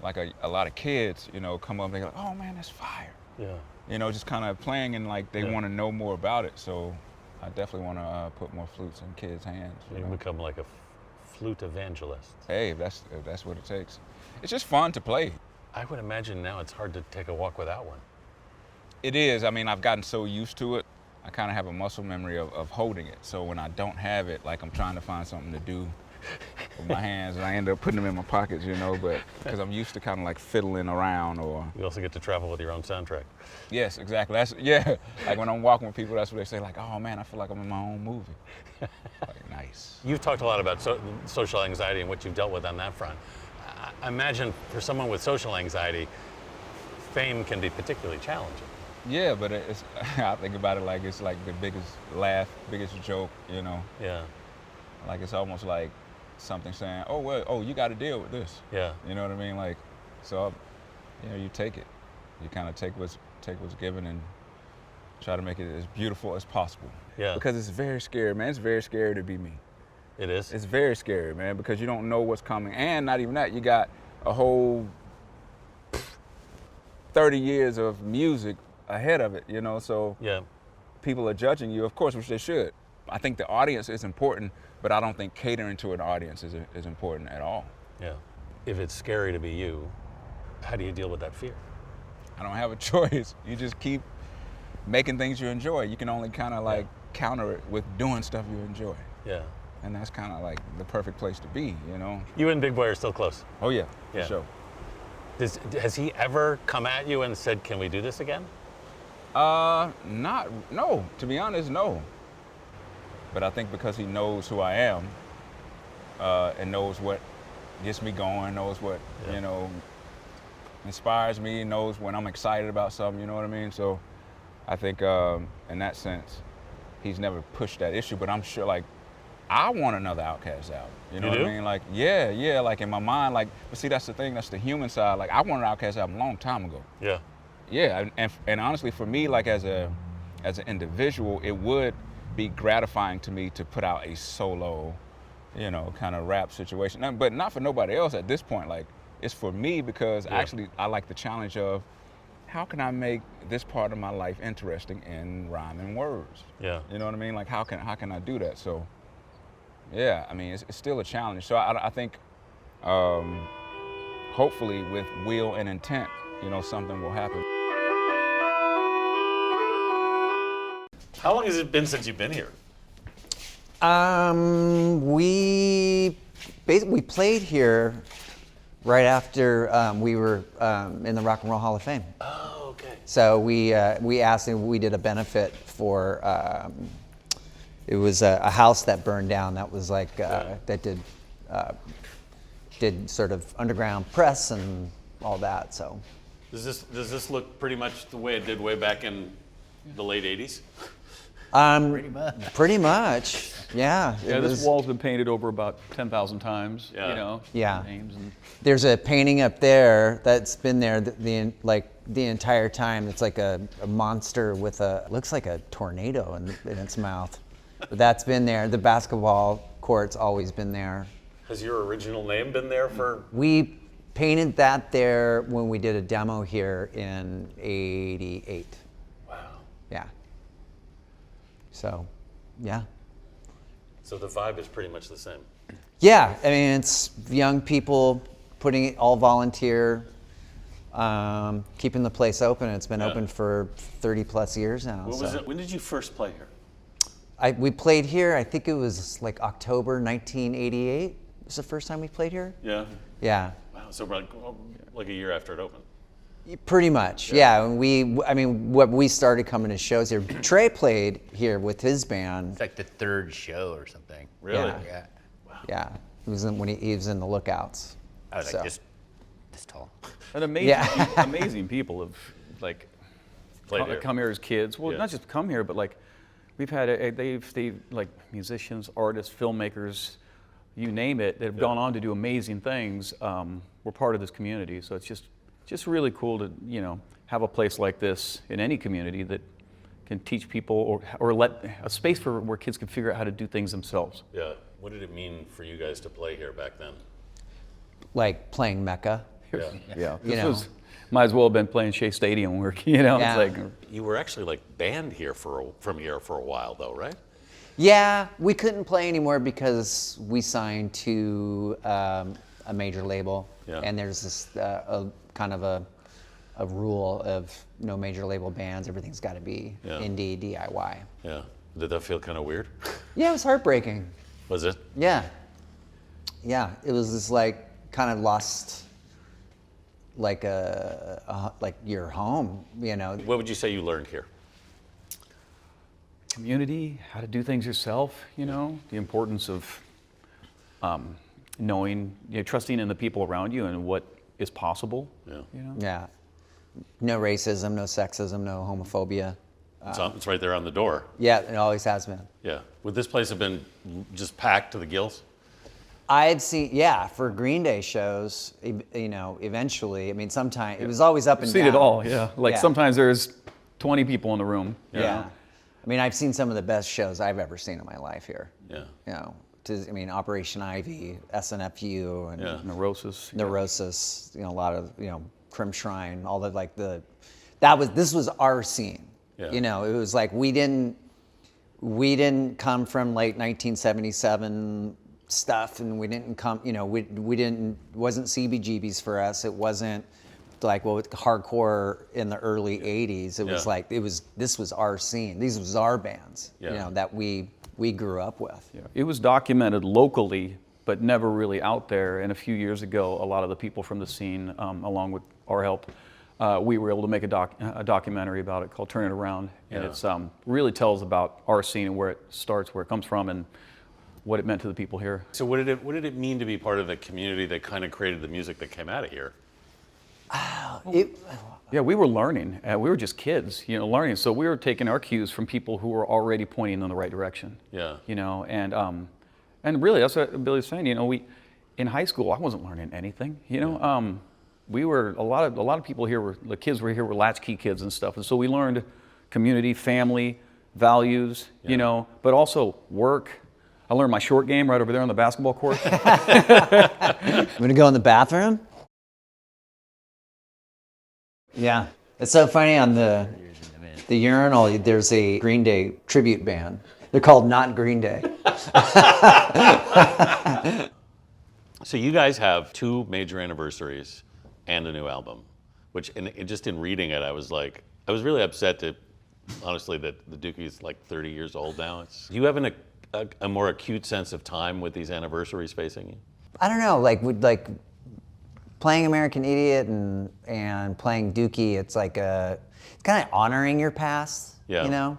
like a lot of kids, you know, come up and they're like, oh man, that's fire. Yeah. You know, just kind of playing and like they want to know more about it. So I definitely want to put more flutes in kids' hands. You become like a flute evangelist. Hey, if that's what it takes. It's just fun to play. I would imagine now it's hard to take a walk without one. It is. I mean, I've gotten so used to it. I kind of have a muscle memory of holding it. So when I don't have it, like I'm trying to find something to do with my hands, and I end up putting them in my pockets, you know, but because I'm used to kind of like fiddling around or. You also get to travel with your own soundtrack. Yes, exactly. Like when I'm walking with people, that's what they say, like, oh man, I feel like I'm in my own movie. Like, nice. You've talked a lot about social anxiety and what you've dealt with on that front. I imagine for someone with social anxiety, fame can be particularly challenging. Yeah, but I think about it like it's like the biggest laugh, biggest joke, you know. Yeah. Like it's almost like something saying, oh, well, you got to deal with this. Yeah. You know what I mean? Like, so, you know, you take it. You kind of take what's given and try to make it as beautiful as possible. Yeah. Because it's very scary, man. It's very scary to be me. It is? It's very scary, man, because you don't know what's coming. And not even that, you got a whole 30 years of music ahead of it, you know, so people are judging you, of course, which they should. I think the audience is important, but I don't think catering to an audience is important at all. Yeah. If it's scary to be you, how do you deal with that fear? I don't have a choice. You just keep making things you enjoy. You can only kind of like counter it with doing stuff you enjoy. Yeah. And that's kind of like the perfect place to be, you know? You and Big Boy are still close? Oh yeah, for sure. Has he ever come at you and said, can we do this again? No, to be honest, no. But I think because he knows who I am, and knows what gets me going, knows what, you know, inspires me, knows when I'm excited about something, you know what I mean? So I think in that sense, he's never pushed that issue, but I'm sure like, I want another Outkast album. You know what I mean? Like, yeah, like in my mind, like, but see, that's the thing, that's the human side. Like, I wanted an Outkast album a long time ago. Yeah. Yeah, and honestly, for me, like as an individual, it would be gratifying to me to put out a solo, you know, kind of rap situation. But not for nobody else at this point. Like, it's for me because actually I like the challenge of how can I make this part of my life interesting in rhyming words? Yeah. You know what I mean? Like, how can I do that? So, yeah, I mean, it's still a challenge. So I think, hopefully, with will and intent, you know, something will happen. How long has it been since you've been here? We played here right after we were in the Rock and Roll Hall of Fame. Oh, okay. So we asked him, we did a benefit for, it was a house that burned down that was like, that did sort of underground press and all that, so. Does this look pretty much the way it did way back in the late 80s? Pretty much, yeah. Yeah, this wall's been painted over about 10,000 times. Yeah. You know, Yeah. names and There's a painting up there that's been there the entire time. It's like a monster with looks like a tornado in its mouth. But that's been there. The basketball court's always been there. Has your original name been there for? We painted that there when we did a demo here in '88. Wow. Yeah. So, yeah. So the vibe is pretty much the same. Yeah, I mean, it's young people putting it all volunteer, keeping the place open. It's been open for 30 plus years now. What was it? When did you first play here? We played here, I think it was like October 1988 was the first time we played here. Yeah. Yeah. Wow. So like a year after it opened. Pretty much, yeah. And what we started coming to shows here. Trey played here with his band. It's like the third show or something. Really? Yeah. Yeah. Yeah, when he was in the Lookouts. I was So. like this tall. and amazing, Yeah. amazing people have like Played here. come here as kids. Well, Yeah. not just come here, but like we've had they've like musicians, artists, filmmakers, you name it, that have gone on to do amazing things. We're part of this community, so it's just really cool to have a place like this in any community that can teach people or let a space for where kids can figure out how to do things themselves. Yeah. What did it mean for you guys to play here back then? Like playing Mecca. Yeah. Yeah, You this know. might as well have been playing Shea Stadium. Yeah. It's like You were actually like banned here from here for a while, though, right? Yeah, we couldn't play anymore because we signed to a major label, Yeah. and there's this kind of a rule of no major label bands. Everything's got to be Yeah. indie, DIY. Yeah. Did that feel kind of weird? Yeah, it was heartbreaking. Was it? Yeah, yeah, it was this like kind of lost, like like your home, What would you say you learned here? community, how to do things yourself, the importance of knowing, trusting in the people around you and what is possible. Yeah. Yeah, no racism, no sexism, no homophobia. It's right there on the door. Yeah, it always has been. Yeah. Would this place have been just packed to the gills? I've seen, for Green Day shows, eventually. I mean, sometimes it was always up and Seen down. it all, yeah. Like Yeah. sometimes there's 20 people in the room. Yeah. I mean, I've seen some of the best shows I've ever seen in my life here. Yeah. Operation Ivy, SNFU, and Yeah. Neurosis. Neurosis. A lot of Crim Shrine, all the this was our scene. Yeah. It was like we didn't come from late 1977 stuff, and we didn't come. We didn't. Wasn't CBGBs for us. It wasn't like hardcore in the early 80s. It was Yeah. like this was our scene. These was our bands. Yeah. That we grew up with. Yeah. It was documented locally, but never really out there. And a few years ago, a lot of the people from the scene, along with our help, we were able to make a documentary about it called Turn It Around. And Yeah. it's really tells about our scene and where it starts, where it comes from, and what it meant to the people here. So what did it mean to be part of the community that kind of created the music that came out of here? Yeah, we were learning. We were just kids, learning. So we were taking our cues from people who were already pointing in the right direction. Yeah. And really, that's what Billy's saying. In high school, I wasn't learning anything. We were a lot of people here the kids were here were latchkey kids and stuff, and so we learned community, family, values, but also work. I learned my short game right over there on the basketball court. I'm gonna go in the bathroom. Yeah, it's so funny on the urinal. There's a Green Day tribute band. They're called Not Green Day. So you guys have 2 major anniversaries and a new album, which just in reading it, I was really upset honestly that the Dookie is like 30 years old now. Do you have a more acute sense of time with these anniversaries facing you? I don't know, like playing American Idiot and playing Dookie. It's like it's kind of honoring your past. Yeah.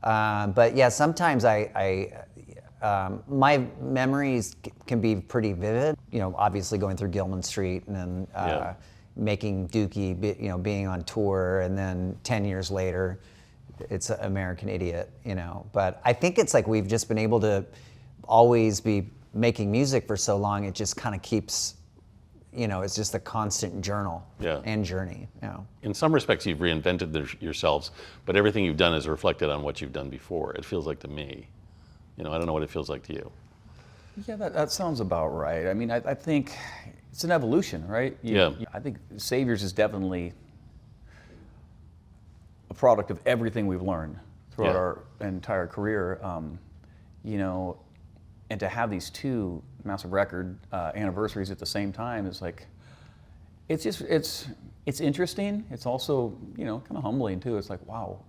But yeah, sometimes my memories can be pretty vivid. Obviously going through Gilman Street and then making Dookie, being on tour, and then 10 years later, it's American Idiot, But I think it's like we've just been able to always be making music for so long, it just kind of keeps, it's just a constant journal and journey. In some respects, you've reinvented yourselves, but everything you've done is reflected on what you've done before. It feels like to me. I don't know what it feels like to you. Yeah, that sounds about right. I mean, I think it's an evolution, right? I think Saviors is definitely a product of everything we've learned throughout our entire career. And to have these two massive record anniversaries at the same time is like, it's interesting. It's also, kind of humbling too. It's like, wow,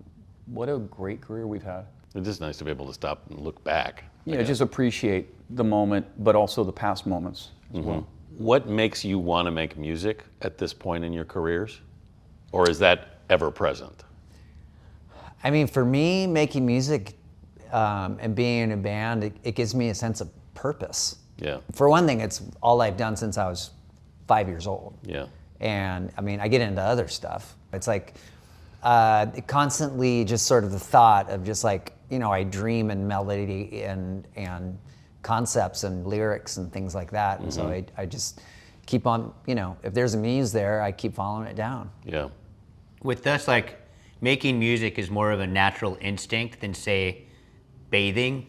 what a great career we've had. It's just nice to be able to stop and look back. Just appreciate the moment, but also the past moments as well. What makes you want to make music at this point in your careers? Or is that ever present? I mean, for me, making music and being in a band, it gives me a sense of purpose. Yeah. For one thing, it's all I've done since I was 5 years old. Yeah. And I mean, I get into other stuff. It's like constantly just sort of the thought of just like, I dream in melody and concepts and lyrics and things like that. And so I just keep on, if there's a muse there, I keep following it down. Yeah. With us, like, making music is more of a natural instinct than, say, bathing.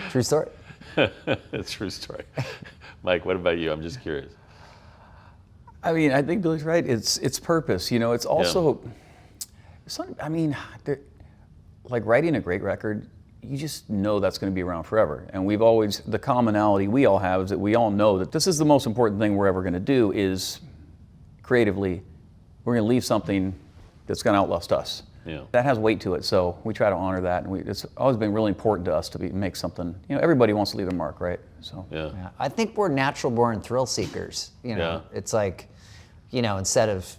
True story. True story. Mike, what about you? I'm just curious. I mean, I think Billy's right. It's purpose. It's also, like writing a great record, you just know that's going to be around forever. And the commonality we all have is that we all know that this is the most important thing we're ever going to do is creatively, we're going to leave something that's going to outlast us. Yeah. That has weight to it, so we try to honor that. And it's always been really important to us to make something. Everybody wants to leave a mark, right? So. Yeah. I think we're natural born thrill seekers. It's like, instead of,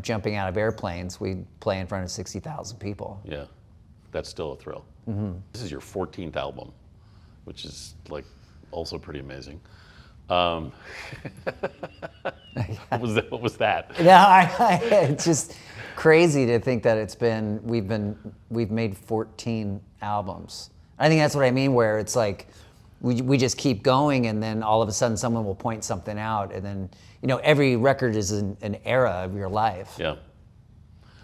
jumping out of airplanes, we play in front of 60,000 people. Yeah. That's still a thrill. This is your 14th album, which is like also pretty amazing. What was that? Yeah, it's just crazy to think that we've made 14 albums. I think that's what I mean, where it's like we just keep going, and then all of a sudden someone will point something out, and then every record is an era of your life. Yeah.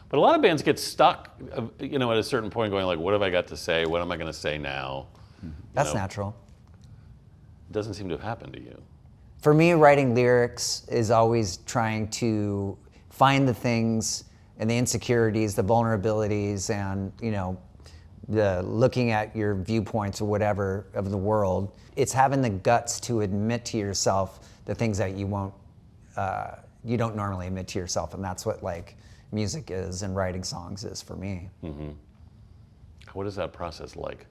But a lot of bands get stuck, at a certain point, going like, "What have I got to say? What am I going to say now?" That's natural. It doesn't seem to have happened to you. For me, writing lyrics is always trying to find the things and the insecurities, the vulnerabilities, and the looking at your viewpoints or whatever of the world. It's having the guts to admit to yourself the things that you don't normally admit to yourself, and that's what music is and writing songs is for me. Mm-hmm. What is that process like?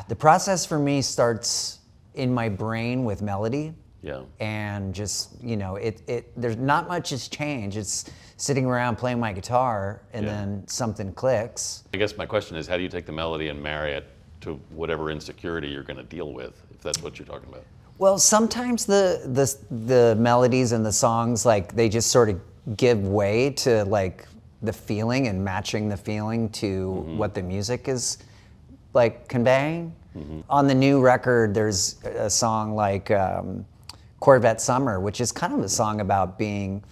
The process for me starts in my brain with melody. Yeah. And just, there's not much has changed. It's sitting around playing my guitar and then something clicks. I guess my question is, how do you take the melody and marry it to whatever insecurity you're going to deal with, if that's what you're talking about? Well, sometimes the melodies and the songs, they just sort of give way to the feeling and matching the feeling to what the music is conveying. On the new record, there's a song like Corvette Summer, which is kind of a song about being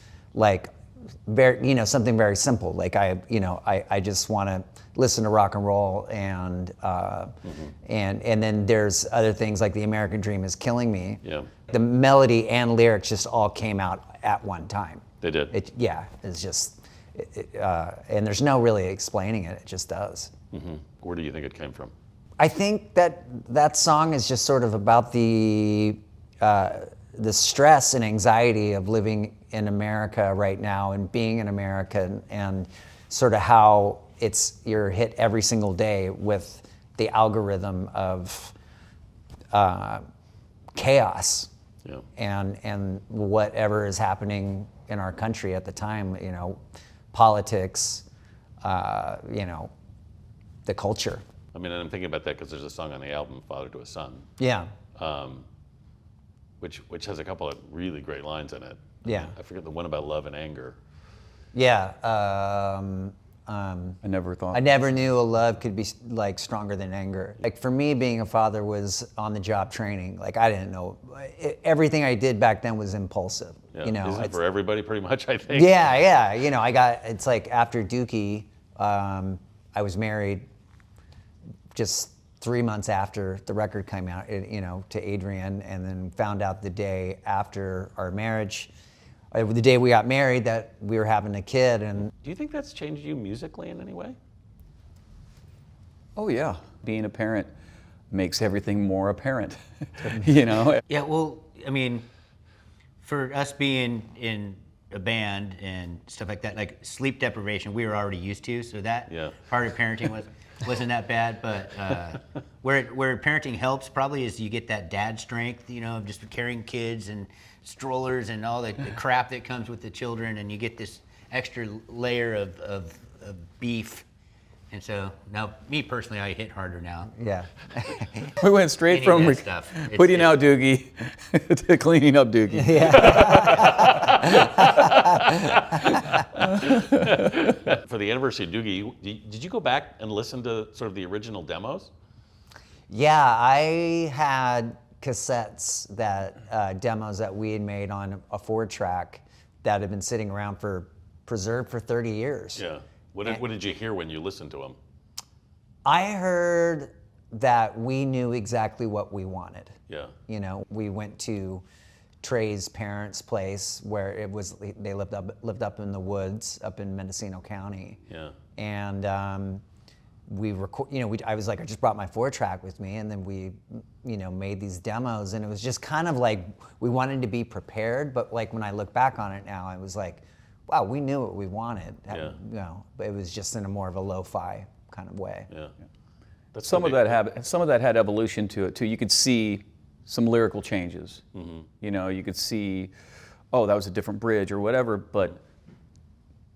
very, something very simple. I just want to listen to rock and roll, and then there's other things like The American Dream is Killing Me. Yeah. The melody and lyrics just all came out at one time. They did. It's just, and there's no really explaining it. It just does. Mm-hmm. Where do you think it came from? I think that song is just sort of about the stress and anxiety of living in America right now and being an American, and sort of how you're hit every single day with the algorithm of chaos. Yeah. And whatever is happening in our country at the time, politics, the culture. I mean, and I'm thinking about that because there's a song on the album, Father to a Son. Yeah. which has a couple of really great lines in it. Yeah. I forget the one about love and anger. Yeah. I never thought. I never knew a love could be like stronger than anger. Like for me, being a father was on the job training. Like I didn't know everything I did back then was impulsive. Yeah. You know, Isn't it for everybody pretty much, I think? yeah. You know, it's like after Dookie, I was married just 3 months after the record came out, you know, to Adrian, and then found out the day after our marriage, the day we got married, that we were having a kid. And Do you think that's changed you musically in any way? Oh yeah, being a parent makes everything more apparent. You know. Yeah, well, I mean, for us being in a band and stuff like that, like sleep deprivation, we were already used to, so that part of parenting wasn't that bad. But where parenting helps probably is you get that dad strength, you know, of just carrying kids and strollers and all the crap that comes with the children, and you get this extra layer of beef. And so now, me personally, I hit harder now. yeah. We went straight Eating from that stuff. putting out Doogie to cleaning up Doogie. For the anniversary of Doogie, did you go back and listen to sort of the original demos? Yeah, I had cassettes that demos that we had made on a 4-track that had been sitting around preserved for 30 years. Yeah. What did you hear when you listened to them? I heard that we knew exactly what we wanted. Yeah. You know, we went to Trey's parents' place where they lived up in the woods up in Mendocino County. Yeah. And I was like, I just brought my 4-track with me, and then we, you know, made these demos, and it was just kind of like we wanted to be prepared, but like when I look back on it now, I was like, wow, we knew what we wanted. Yeah. You know, but it was just in a more of a lo-fi kind of way. Yeah. That's Some of that had evolution to it too. You could see some lyrical changes. Mm-hmm. You know, you could see, oh, that was a different bridge or whatever. But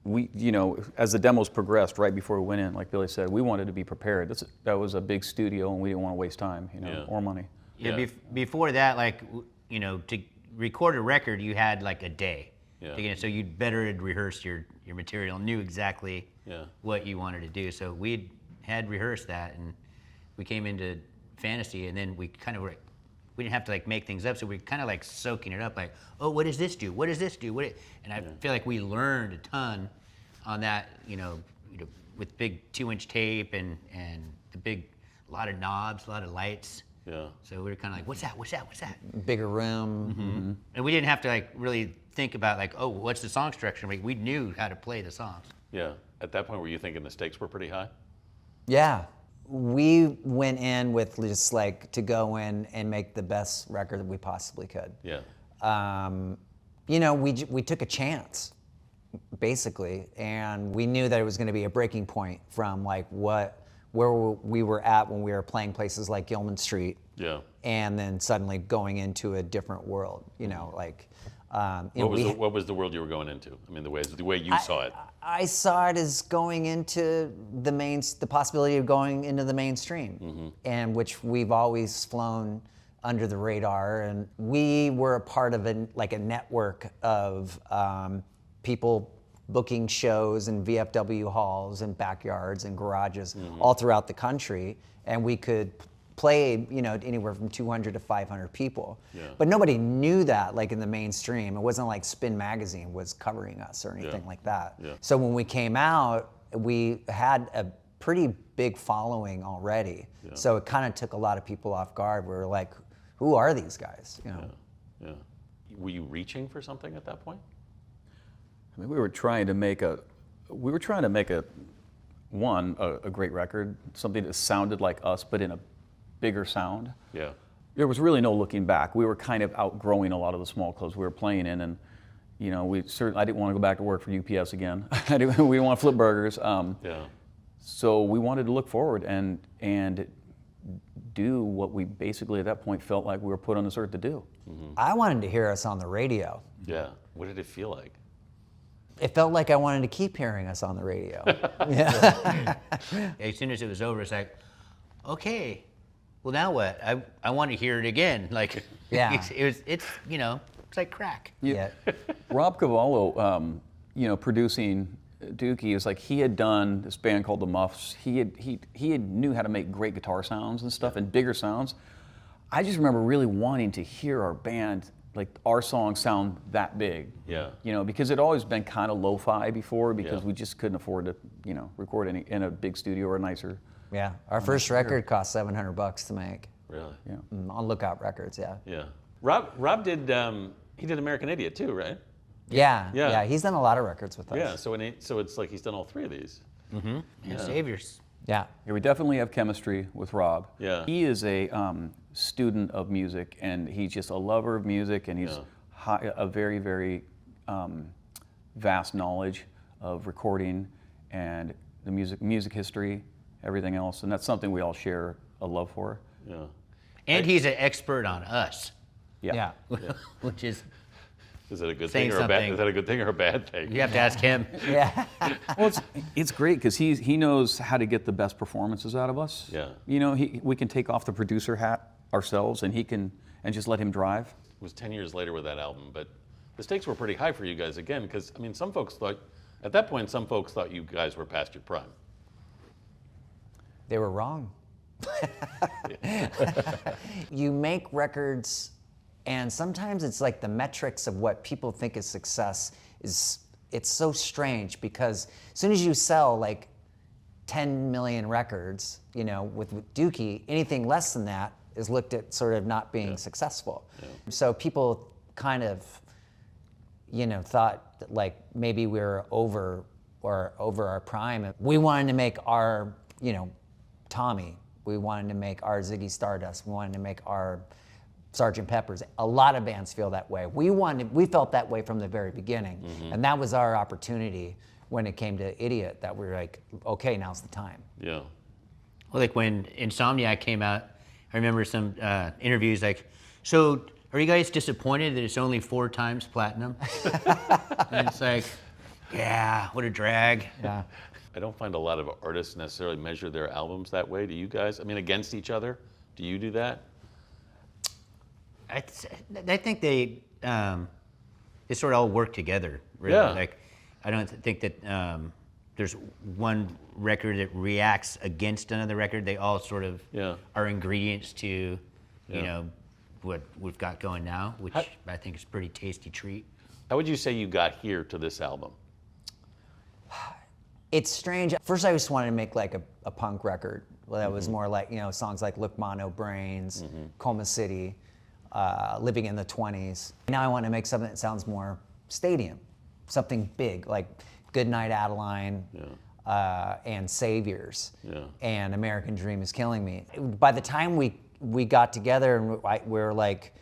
we, you know, as the demos progressed, right before we went in, like Billy said, we wanted to be prepared. That was a big studio, and we didn't want to waste time, you know, or money. Yeah. Before that, like, you know, to record a record, you had like a day. Yeah. So you'd better had rehearsed your material, knew exactly what you wanted to do. So we had rehearsed that, and we came into Fantasy, and then we kind of were, we didn't have to like make things up, so we were kind of like soaking it up, like, oh, what does this do? What does this do? And I feel like we learned a ton on that, you know, with big 2-inch tape and a lot of knobs, a lot of lights. Yeah. So we were kind of like, what's that? What's that? What's that? Bigger room. Mm-hmm. And we didn't have to like really think about like, oh, what's the song structure? We knew how to play the songs. Yeah. At that point, were you thinking the stakes were pretty high? Yeah. We went in with just like to go in and make the best record that we possibly could. Yeah. You know, we took a chance, basically, and we knew that it was going to be a breaking point from like where we were at when we were playing places like Gilman Street. Yeah. And then suddenly going into a different world. You know, like. What was the world you were going into? I mean, the way you saw it. I saw it as going into the possibility of going into the mainstream, and which we've always flown under the radar. And we were a part of a network of people booking shows in VFW halls and backyards and garages all throughout the country, and we could play, you know, anywhere from 200 to 500 people. Yeah. But nobody knew that, like in the mainstream. It wasn't like Spin Magazine was covering us or anything like that. Yeah. So when we came out, we had a pretty big following already. Yeah. So it kind of took a lot of people off guard. We were like, who are these guys? You know? Yeah. Were you reaching for something at that point? I mean, we were trying to make a great record, something that sounded like us, but in a bigger sound. Yeah. There was really no looking back. We were kind of outgrowing a lot of the small clubs we were playing in, and you know, I didn't want to go back to work for UPS again. We didn't want to flip burgers. So we wanted to look forward and do what we basically at that point felt like we were put on this earth to do. Mm-hmm. I wanted to hear us on the radio. Yeah. What did it feel like? It felt like I wanted to keep hearing us on the radio. As soon as it was over, it's like, okay. well, now what? I want to hear it again. Like, Yeah. it's you know, it's like crack. Yeah. Rob Cavallo, you know, producing Dookie, is like he had done this band called the Muffs. He had knew how to make great guitar sounds and stuff and bigger sounds. I just remember really wanting to hear our band, like our songs, sound that big. Yeah. You know, because it always been kind of lo-fi before, because we just couldn't afford to, you know, record in a big studio or a nicer. Yeah. Our first record cost $700 to make. Really? Yeah. On Lookout Records, yeah. Yeah. Rob did he did American Idiot too, right? Yeah. Yeah. Yeah. He's done a lot of records with us. Yeah. So it's like he's done all three of these. Yeah. Saviors. Yeah. Yeah, we definitely have chemistry with Rob. Yeah. He is a student of music, and he's just a lover of music, and he's a very, very vast knowledge of recording and the music history, everything else, and that's something we all share a love for. Yeah. And he's an expert on us, Yeah. which is, Is that a good Saying thing or a bad? something. Is that a good thing or a bad thing? you have to ask him. Yeah. Well, it's great because he knows how to get the best performances out of us. Yeah. You know, we can take off the producer hat ourselves, and and just let him drive. It was 10 years later with that album, but the stakes were pretty high for you guys again, because I mean, some folks thought you guys were past your prime. They were wrong. You make records, and sometimes it's like the metrics of what people think is success it's so strange, because as soon as you sell like 10 million records, you know, with Dookie, anything less than that is looked at sort of not being successful. Yeah. So people kind of, you know, thought that like maybe we were over our prime. We wanted to make our, you know, Tommy. We wanted to make our Ziggy Stardust. We wanted to make our Sgt. Pepper's. A lot of bands feel that way. We felt that way from the very beginning. And that was our opportunity when it came to Idiot, that we were like, okay, now's the time. Yeah. Well, like when Insomniac came out, I remember some interviews like, so are you guys disappointed that it's only 4 times platinum? And it's like, yeah, what a drag. Yeah. I don't find a lot of artists necessarily measure their albums that way. Do you guys? I mean, against each other? Do you do that? I think they sort of all work together, really. Yeah. Like, I don't think that there's one record that reacts against another record. They all sort of are ingredients to, you know, what we've got going now, which I think is a pretty tasty treat. How would you say you got here to this album? It's strange. First, I just wanted to make like a punk record that was more like, you know, songs like Look Mono Brains, Coma City, Living in the 20s. Now I want to make something that sounds more stadium, something big, like Goodnight Adeline, and Saviors, and American Dream is Killing Me. By the time we got together and we were like,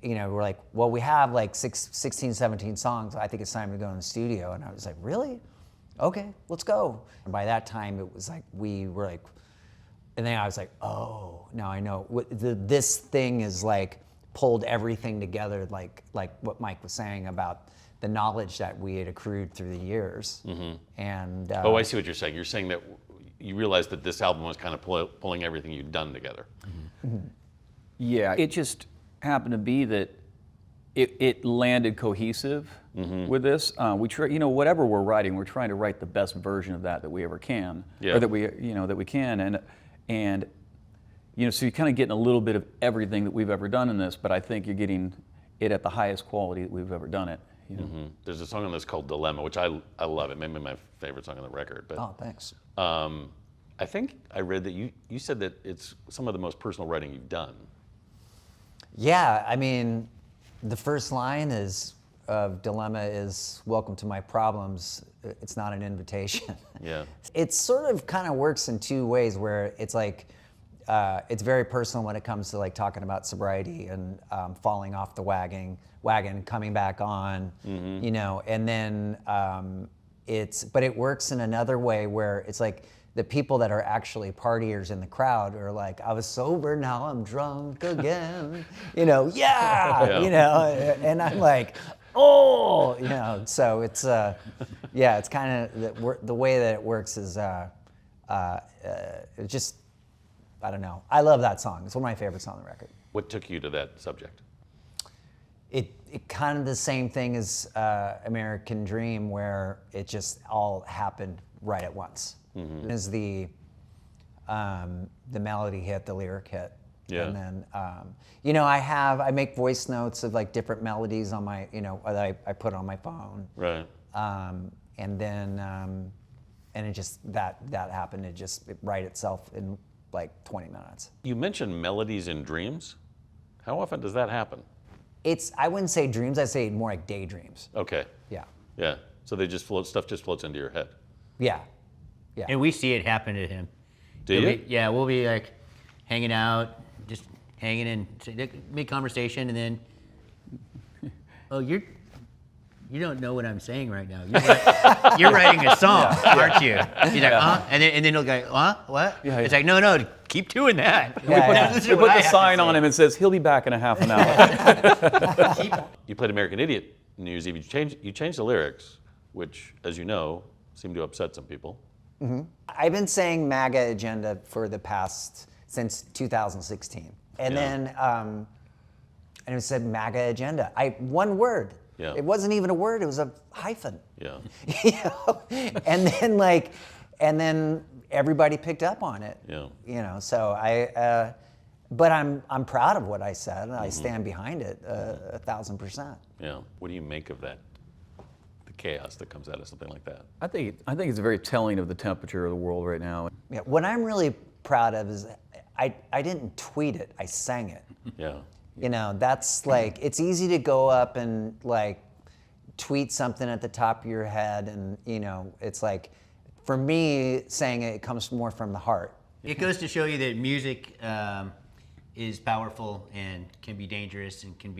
you know, we're like, well, we have like 16, 17 songs. I think it's time to go in the studio. And I was like, really? Okay, let's go. And by that time, it was like, we were like, and then I was like, oh, now I know. This thing is like pulled everything together, like what Mike was saying about the knowledge that we had accrued through the years. And Oh, I see what you're saying. You're saying that you realized that this album was kind of pulling everything you'd done together. Yeah, it just happened to be that it landed cohesive with this. We try, you know, whatever we're writing, we're trying to write the best version of that we ever can, or that we can, and you know, so you're kind of getting a little bit of everything that we've ever done in this, but I think you're getting it at the highest quality that we've ever done it. You know? There's a song on this called Dilemma, which I love. It may be my favorite song on the record. But oh, thanks. I think I read that you said that it's some of the most personal writing you've done. Yeah, I mean, the first line of Dilemma is, welcome to my problems, it's not an invitation. Yeah. It sort of kind of works in two ways, where it's like, it's very personal when it comes to like talking about sobriety and falling off the wagon, coming back on, you know, and then but it works in another way where it's like, the people that are actually partiers in the crowd are like, I was sober, now I'm drunk again. You know, you know, and I'm like, oh, you know, so it's, it's kind of, the way that it works is just I don't know. I love that song. It's one of my favorites on the record. What took you to that subject? It kind of the same thing as American Dream, where it just all happened right at once. As the melody hit, the lyric hit. Yeah. And then, I make voice notes of like different melodies on my, that I put on my phone. Right. And then, and it just, that happened. It write itself in like 20 minutes. You mentioned melodies in dreams. How often does that happen? I wouldn't say dreams, I'd say more like daydreams. Okay. Yeah. Yeah. So they just stuff just floats into your head. Yeah. Yeah. And we see it happen to him. Do you? Yeah, we'll be like hanging out, just hanging and make conversation, and then, oh, you don't know what I'm saying right now. You're writing a song, aren't you? He's like, and then he'll go, what? Yeah, it's like, no, keep doing that. We put the sign on him and says he'll be back in a half an hour. You played American Idiot New Year's Eve. You changed the lyrics, which, as you know, seem to upset some people. Mm-hmm. I've been saying MAGA agenda since 2016. And then, and it said MAGA agenda. One word. Yeah. It wasn't even a word, it was a hyphen. Yeah. And then everybody picked up on it. Yeah. So but I'm proud of what I said, and I stand behind it 1,000%. Yeah. What do you make of that? The chaos that comes out of something like that? I think it's very telling of the temperature of the world right now. Yeah. What I'm really proud of is I didn't tweet it, I sang it. Yeah. That's like, it's easy to go up and like tweet something at the top of your head, and it's like, for me, saying it comes more from the heart. It goes to show you that music is powerful and can be dangerous and can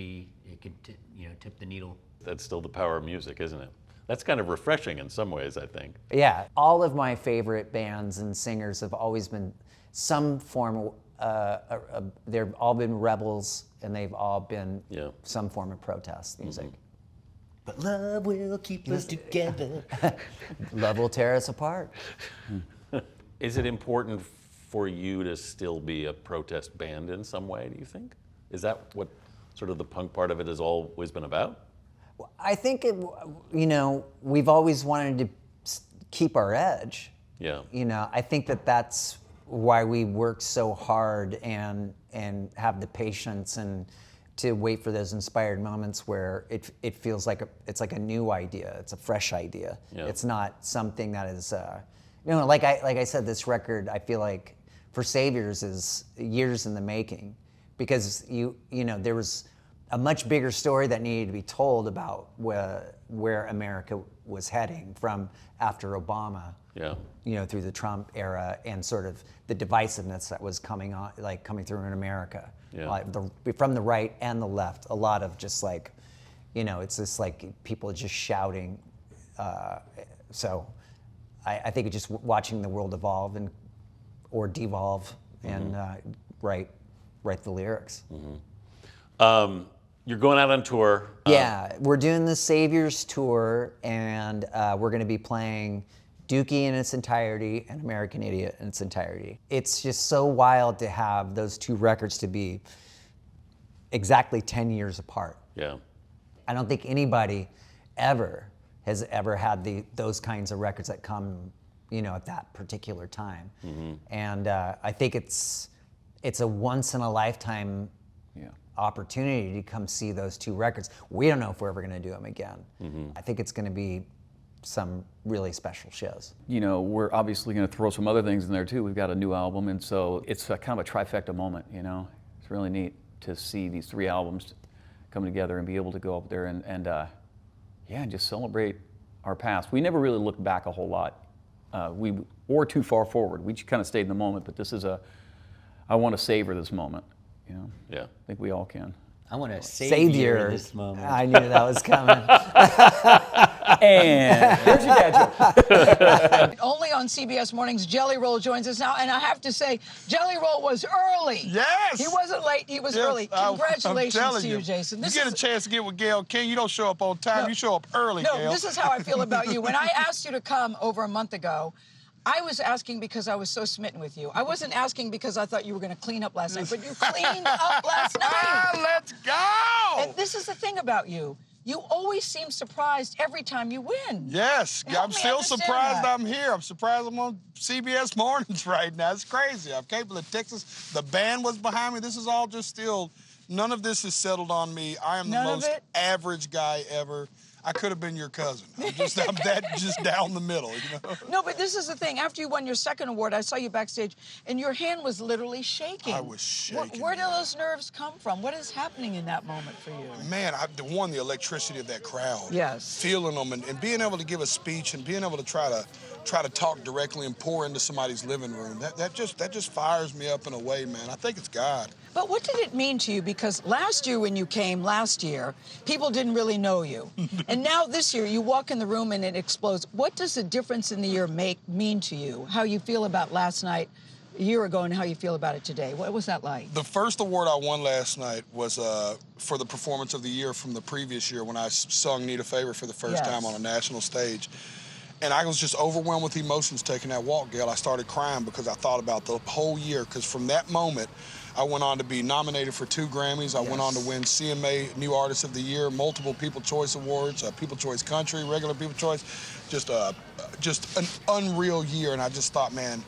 tip the needle. That's still the power of music, isn't it? That's kind of refreshing in some ways, I think. Yeah, all of my favorite bands and singers have always been some form they've all been rebels, and they've all been some form of protest music. But love will keep us together. Love will tear us apart. Is it important for you to still be a protest band in some way, do you think? Is that what sort of the punk part of it has always been about? I think we've always wanted to keep our edge. Yeah. I think that's why we work so hard and have the patience and to wait for those inspired moments where it feels like it's like a new idea. It's a fresh idea. Yeah. It's not something that is like I said, this record, I feel like for Saviors is years in the making, because there was a much bigger story that needed to be told about where America was heading from after Obama. Yeah. Through the Trump era, and sort of the divisiveness that was coming through in America. Yeah. From the right and the left, a lot of just like, it's just like people just shouting. So I think it's just watching the world evolve or devolve and write the lyrics. You're going out on tour. Yeah, we're doing the Saviors tour, and we're going to be playing Dookie in its entirety and American Idiot in its entirety. It's just so wild to have those two records to be exactly 10 years apart. Yeah. I don't think anybody has ever had those kinds of records that come, at that particular time. And I think it's a once in a lifetime opportunity to come see those two records. We don't know if we're ever going to do them again. I think it's going to be some really special shows. We're obviously going to throw some other things in there too. We've got a new album, and so it's kind of a trifecta moment. It's really neat to see these three albums come together and be able to go up there and just celebrate our past. We never really looked back a whole lot, or too far forward. We just kind of stayed in the moment. But this is I want to savor this moment. Yeah. I think we all can. I want to savior this moment. I knew that was coming. And here's your dad joke. Only on CBS Mornings, Jelly Roll joins us now, and I have to say, Jelly Roll was early. Yes. He wasn't late, he was early. Congratulations to you, Jason. You get a chance to get with Gayle King, you don't show up on time, you show up early, No, Gayle. this is how I feel about you. When I asked you to come over a month ago, I was asking because I was so smitten with you. I wasn't asking because I thought you were going to clean up last night, but you cleaned up last night. Let's go! And this is the thing about you. You always seem surprised every time you win. Yes, Help I'm me still understand surprised that. I'm here. I'm surprised I'm on CBS Mornings right now. It's crazy. I'm capable of Texas. The band was behind me. This is all just still, none of this is settled on me. I am the None of most it? average guy ever. I could have been your cousin. I'm that just down the middle, you know? No, but this is the thing. After you won your second award, I saw you backstage, and your hand was literally shaking. I was shaking, Where do yeah. those nerves come from? What is happening in that moment for you? Man, the electricity of that crowd. Yes. Feeling them and being able to give a speech and being able to try to talk directly and pour into somebody's living room. That just fires me up in a way, man. I think it's God. But what did it mean to you? Because last year when you came last year, people didn't really know you. And now this year, you walk in the room and it explodes. What does the difference in the year mean to you? How you feel about last night, a year ago, and how you feel about it today? What was that like? The first award I won last night was for the performance of the year from the previous year when I sung Need a Favor for the first time on a national stage. And I was just overwhelmed with emotions taking that walk, Gayle. I started crying because I thought about the whole year, because from that moment, I went on to be nominated for 2 Grammys. I went on to win CMA New Artist of the Year, multiple People Choice Awards, People Choice Country, regular People Choice. Just an unreal year. And I just thought, man,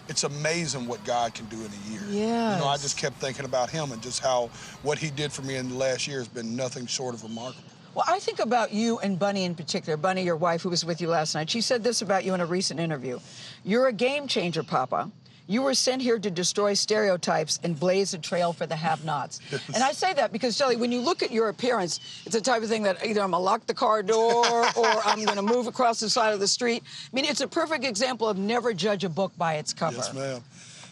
it's amazing what God can do in a year. Yes. You know, I just kept thinking about him and just how what he did for me in the last year has been nothing short of remarkable. Well, I think about you and Bunny in particular. Bunny, your wife, who was with you last night, she said this about you in a recent interview. You're a game changer, Papa. You were sent here to destroy stereotypes and blaze a trail for the have-nots. And I say that because, Shelley, when you look at your appearance, it's the type of thing that either I'm going to lock the car door or I'm going to move across the side of the street. I mean, it's a perfect example of never judge a book by its cover. Yes, ma'am.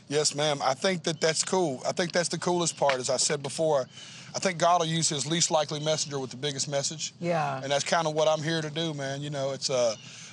Yes, ma'am. I think that's cool. I think that's the coolest part. As I said before, I think God will use his least likely messenger with the biggest message. Yeah. And that's kind of what I'm here to do, man. You know, it's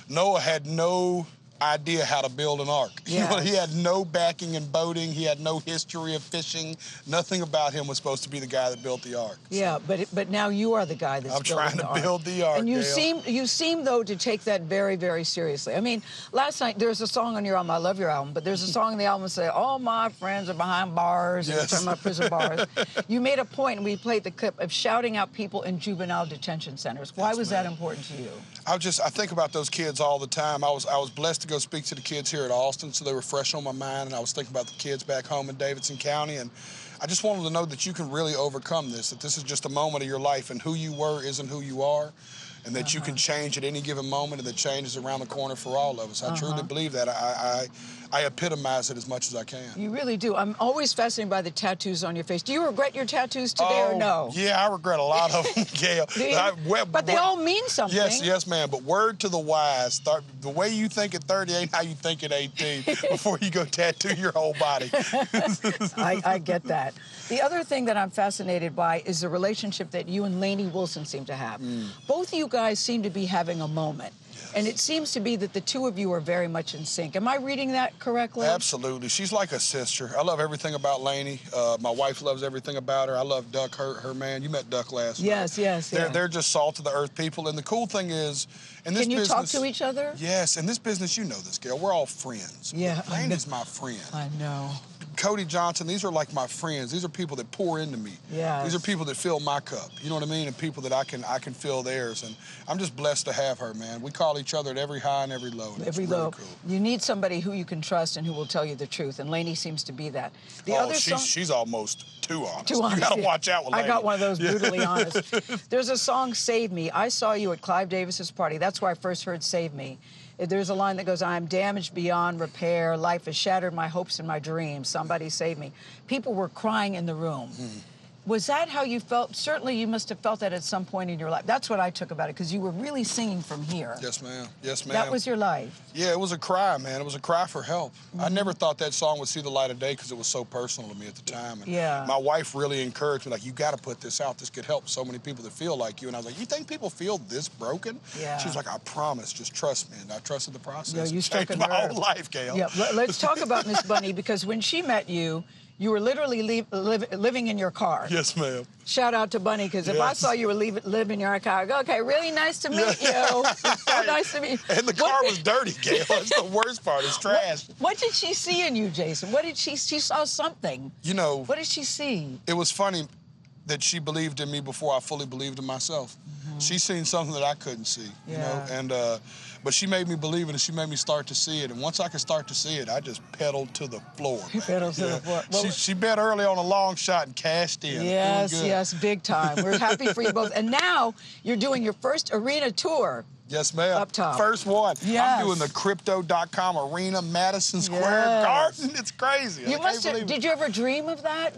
Noah had no idea how to build an ark. Yes. You know, he had no backing in boating. He had no history of fishing. Nothing about him was supposed to be the guy that built the ark. Yeah, but now you are the guy that's building I'm trying to build the ark, And you Gayle. seem though to take that very, very seriously. I mean, last night there's a song on your album. I love your album, but there's a song on the album that says, "All my friends are behind bars," and Yes. talking about prison bars. You made a point, and we played the clip of shouting out people in juvenile detention centers. Why was that important to you? I think about those kids all the time. I was blessed to go speak to the kids here at Austin, so they were fresh on my mind, and I was thinking about the kids back home in Davidson County, and I just wanted to know that you can really overcome this, that this is just a moment of your life, and who you were isn't who you are, and that you can change at any given moment, and that change is around the corner for all of us. I truly believe that. I epitomize it as much as I can. You really do. I'm always fascinated by the tattoos on your face. Do you regret your tattoos today or no? Yeah, I regret a lot of them, Gayle. But they all mean something. Yes, ma'am. But word to the wise, the way you think at 30 ain't how you think at 18 before you go tattoo your whole body. I get that. The other thing that I'm fascinated by is the relationship that you and Lainey Wilson seem to have. Both of you guys seem to be having a moment. Yes. And it seems to be that the two of you are very much in sync. Am I reading that correctly? Absolutely. She's like a sister. I love everything about Lainey. My wife loves everything about her. I love Duck, her man. You met Duck last night. Yes. They're just salt of the earth people. And the cool thing is, in this business... Can you talk to each other? Yes. In this business, you know this, Gayle. We're all friends. Yeah. Lainey's my friend. I know. Cody Johnson, these are like my friends. These are people that pour into me. Yes. These are people that fill my cup. You know what I mean? And people that I can fill theirs. And I'm just blessed to have her, man. We call each other at every high and every low. Every low. Cool. You need somebody who you can trust and who will tell you the truth. And Lainey seems to be that. She's almost too honest. Too honest. You gotta watch out with Lainey. I got one of those brutally honest. There's a song, Save Me. I saw you at Clive Davis's party. That's where I first heard Save Me. There's a line that goes, "I'm damaged beyond repair. Life has shattered my hopes and my dreams. Somebody save me." People were crying in the room. Was that how you felt? Certainly you must have felt that at some point in your life. That's what I took about it, because you were really singing from here. Yes, ma'am. Yes, ma'am. That was your life. Yeah, it was a cry, man. It was a cry for help. I never thought that song would see the light of day because it was so personal to me at the time. And my wife really encouraged me, like, you got to put this out. This could help so many people that feel like you. And I was like, you think people feel this broken? Yeah. She was like, I promise, just trust me. And I trusted the process. Yeah, you struck a my nerve. whole life, Gayle. Yeah, let's talk about Miss Bunny, because when she met you, you were literally living in your car. Yes, ma'am. Shout out to Bunny, because if I saw you were living in your car, I'd go, okay, really nice to meet you. So nice to meet you. And the car was dirty, Gayle. That's the worst part. It's trash. What did she see in you, Jason? What did she saw something. You know. What did she see? It was funny that she believed in me before I fully believed in myself. She seen something that I couldn't see, you know, and but she made me believe it, and she made me start to see it. And once I could start to see it, I just pedaled to the floor. Pedaled to the floor. Well, she bet early on a long shot and cashed in. Yes, big time. We're happy for you both. And now you're doing your first arena tour. Yes, ma'am. Up top. First one. Yes. I'm doing the Crypto.com Arena, Madison Square Garden. It's crazy. You must have, did you ever dream of that?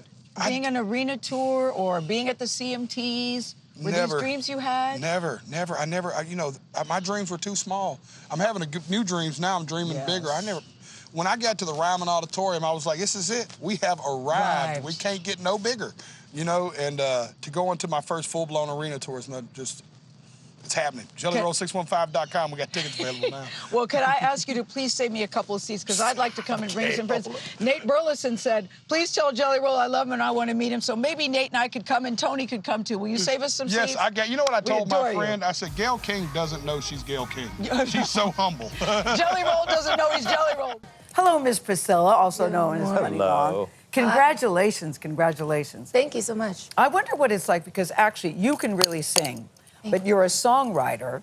Being an arena tour or being at the CMTs? Were these dreams you had? Never. You know, my dreams were too small. I'm having new dreams now. I'm dreaming bigger. When I got to the Ryman Auditorium, I was like, this is it. We have arrived. We can't get no bigger, you know? And to go into my first full-blown arena tour is not just, it's happening. JellyRoll615.com. We got tickets available now. Well, could I ask you to please save me a couple of seats, because I'd like to come and bring some friends. Nate Burleson said, please tell Jelly Roll I love him and I want to meet him. So maybe Nate and I could come and Tony could come too. Will you save us some seats? Yes, I got. You know what I told my friend? I said, Gayle King doesn't know she's Gayle King. She's so humble. Jelly Roll doesn't know he's Jelly Roll. Hello, Miss Priscilla, also known as Muni Long. Congratulations, congratulations. Thank you so much. I wonder what it's like, because actually you can really sing. But you're a songwriter.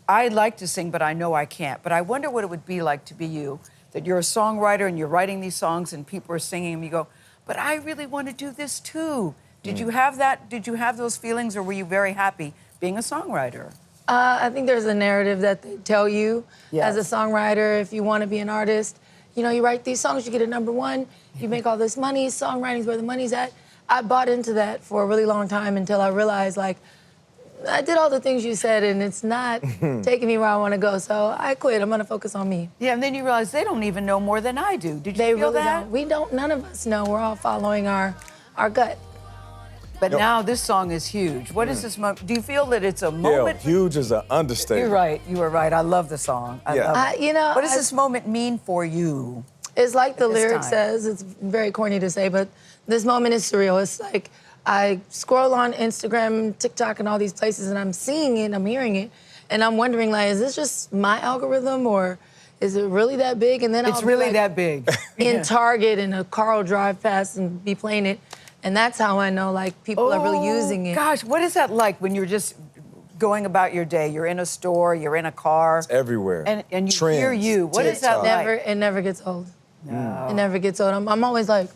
I like to sing, but I know I can't. But I wonder what it would be like to be you, that you're a songwriter and you're writing these songs and people are singing them. You go, but I really want to do this too. Did you have that? Did you have those feelings, or were you very happy being a songwriter? I think there's a narrative that they tell you as a songwriter. If you want to be an artist, you know, you write these songs, you get a #1, you make all this money. Songwriting's where the money's at. I bought into that for a really long time until I realized, like, I did all the things you said, and it's not taking me where I want to go, so I quit. I'm going to focus on me. Yeah, and then you realize they don't even know more than I do. Did you feel really that? Don't. We don't, none of us know. We're all following our gut. But now this song is huge. What is this moment? Do you feel that it's a moment? Yeah, huge is an understatement. You're right. You were right. I love the song. I love it. You know, what does this moment mean for you? It's like the lyric says. It's very corny to say, but this moment is surreal. It's like I scroll on Instagram, TikTok, and all these places, and I'm seeing it, I'm hearing it, and I'm wondering, like, is this just my algorithm, or is it really that big? And then it's really that big. In Target, and a car will drive past and be playing it, and that's how I know, like, people are really using it. Gosh, what is that like when you're just going about your day? You're in a store, you're in a car. It's everywhere. And you hear you. What is that like? It never gets old. No. It never gets old. I'm always like,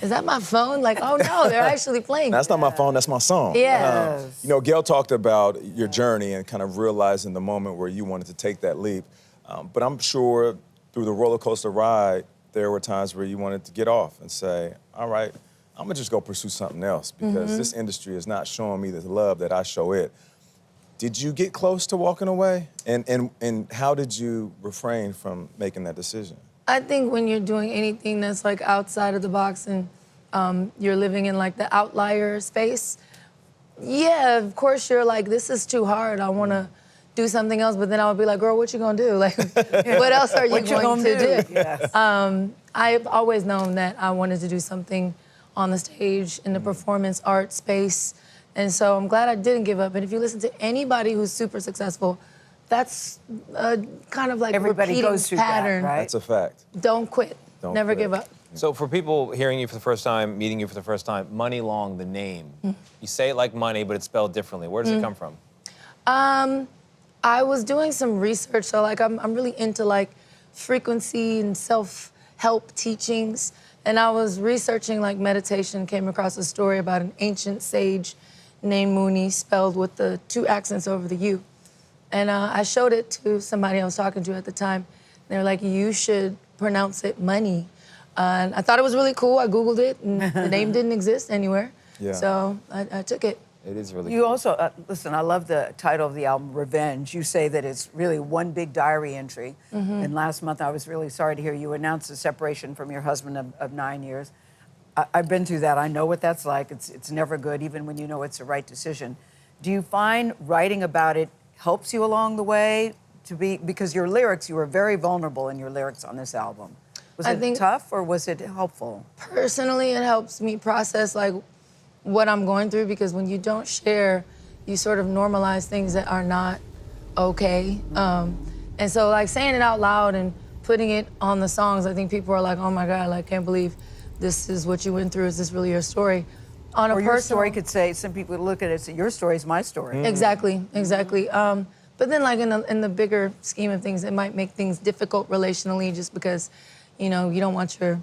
is that my phone? Like, oh no, they're actually playing. That's not my phone, that's my song. Yes. You know, Gayle talked about your journey and kind of realizing the moment where you wanted to take that leap. But I'm sure through the roller coaster ride, there were times where you wanted to get off and say, all right, I'm gonna just go pursue something else, because this industry is not showing me the love that I show it. Did you get close to walking away? And how did you refrain from making that decision? I think when you're doing anything that's like outside of the box and you're living in like the outlier space, yeah, of course you're like, this is too hard. I want to do something else, but then I would be like, girl, what you gonna do? Like, what else are you going to do? Yes. I've always known that I wanted to do something on the stage in the performance art space, and so I'm glad I didn't give up. And if you listen to anybody who's super successful, that's a kind of like everybody goes through pattern. That, right? That's a fact. Don't quit. Never give up. So for people hearing you for the first time, meeting you for the first time, Muni Long, the name, you say it like money, but it's spelled differently. Where does it come from? I was doing some research, so like I'm really into like frequency and self-help teachings, and I was researching like meditation, came across a story about an ancient sage named Muni, spelled with the 2 accents over the U. And I showed it to somebody I was talking to at the time. They were like, you should pronounce it money. And I thought it was really cool. I Googled it, and the name didn't exist anywhere. Yeah. So I took it. It is really You cool. also, listen, I love the title of the album, Revenge. You say that it's really one big diary entry. And last month, I was really sorry to hear you announce the separation from your husband of 9 years. I've been through that. I know what that's like. It's never good, even when you know it's the right decision. Do you find writing about it helps you along the way to be, because your lyrics, you were very vulnerable in your lyrics on this album, Was I it think tough or was it helpful? personally, it helps me process like what I'm going through, because when you don't share, you sort of normalize things that are not okay. And so like saying it out loud and putting it on the songs, I think people are like, oh my God, like, can't believe this is what you went through. Is this really your story? On a Or your personal, story could say, some people would look at it and say, your story is my story. Exactly. But then like in the bigger scheme of things, it might make things difficult relationally just because, you don't want your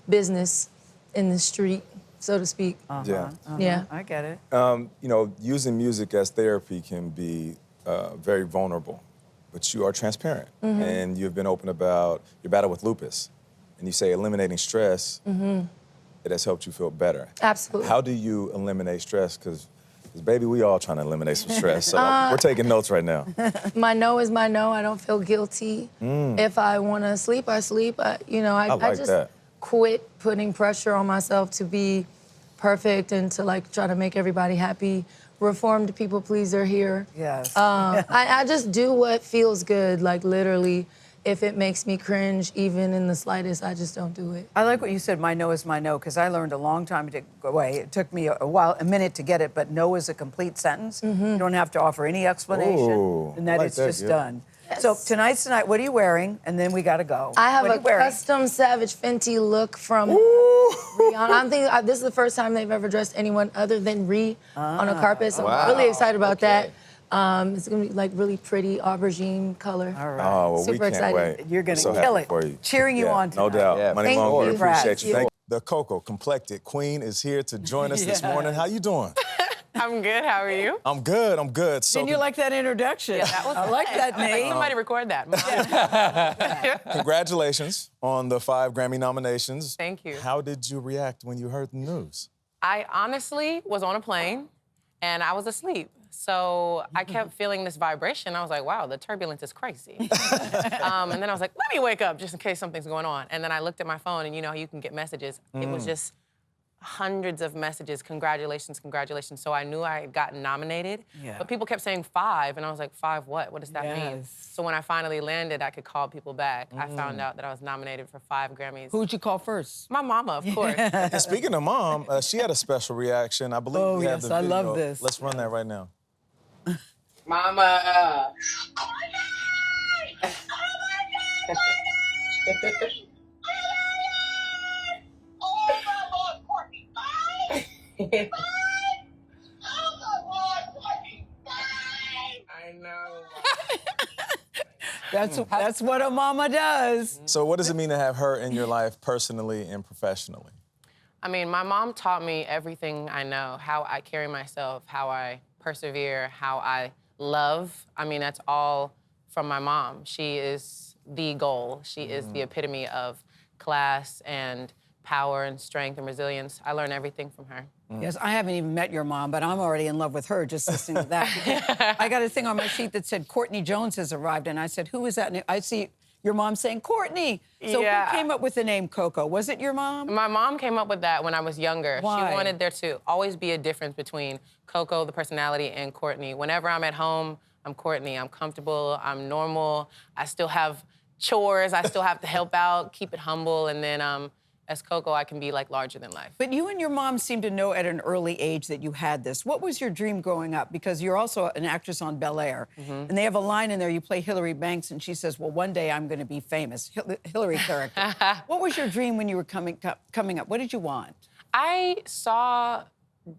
business in the street, so to speak. Yeah. Yeah. I get it. Using music as therapy can be very vulnerable, but you are transparent. And you've been open about your battle with lupus. And you say eliminating stress, it has helped you feel better. Absolutely. How do you eliminate stress? Because baby, we all trying to eliminate some stress. So we're taking notes right now. My no is my no. I don't feel guilty. If I want to sleep, I sleep. I like just that. quit putting pressure on myself to be perfect and to like try to make everybody happy. Reformed people pleaser here. Yes. I just do what feels good, like literally. If it makes me cringe, even in the slightest, I just don't do it. I like what you said, my no is my no, because I learned a long time to go away. It took me a minute to get it, but no is a complete sentence. You don't have to offer any explanation, Ooh, and I that like it's that, just yeah. done. So tonight's the night, what are you wearing? And then we gotta go. I have What are a you wearing? custom Savage Fenty look from Rihanna. I'm thinking this is the first time they've ever dressed anyone other than Rhi on a carpet, so I'm really excited about that. It's gonna be like really pretty aubergine color. All right. Oh, well, Super we can't excited. wait. You're gonna So kill happy it. for you. Cheering you on No tonight. doubt. Yeah, Money thank Long, we you. appreciate Congrats. you. Thank you. The Coco Complected Queen is here to join us this morning. How you doing? I'm good. How are you? I'm good. So Didn't you like that introduction? Yeah, that was I like that, Nate. Somebody record that. congratulations on the 5 Grammy nominations. Thank you. How did you react when you heard the news? I honestly was on a plane and I was asleep. So I kept feeling this vibration. I was like, wow, the turbulence is crazy. And then I was like, let me wake up just in case something's going on. And then I looked at my phone and you know how you can get messages. It was just hundreds of messages, congratulations, congratulations. So I knew I had gotten nominated, but people kept saying 5, and I was like, 5 what? What does that mean? So when I finally landed, I could call people back. I found out that I was nominated for 5 Grammys. Who'd you call first? My mama, of course. And speaking of mom, she had a special reaction. I believe we have the I video. love this. Let's run that right now. Mama. I know. That's what a mama does. So what does it mean to have her in your life personally and professionally? I mean, my mom taught me everything I know, how I carry myself, how I persevere, how I love. I mean, that's all from my mom. She is the goal. She is the epitome of class and power and strength and resilience. I learn everything from her. Yes, I haven't even met your mom, but I'm already in love with her just listening to that. I got a thing on my sheet that said Courtney Jones has arrived, and I said, who is that? And I see your mom saying Courtney. So who came up with the name Coco? Was it your mom? My mom came up with that when I was younger. Why? She wanted there to always be a difference between Coco, the personality, and Courtney. Whenever I'm at home, I'm Courtney. I'm comfortable, I'm normal. I still have chores, I still have to help out, keep it humble, and then as Coco, I can be like larger than life. But you and your mom seemed to know at an early age that you had this. What was your dream growing up? Because you're also an actress on Bel Air. And they have a line in there, you play Hillary Banks, and she says, well, one day I'm going to be famous. Hillary character. What was your dream when you were coming up? What did you want? I saw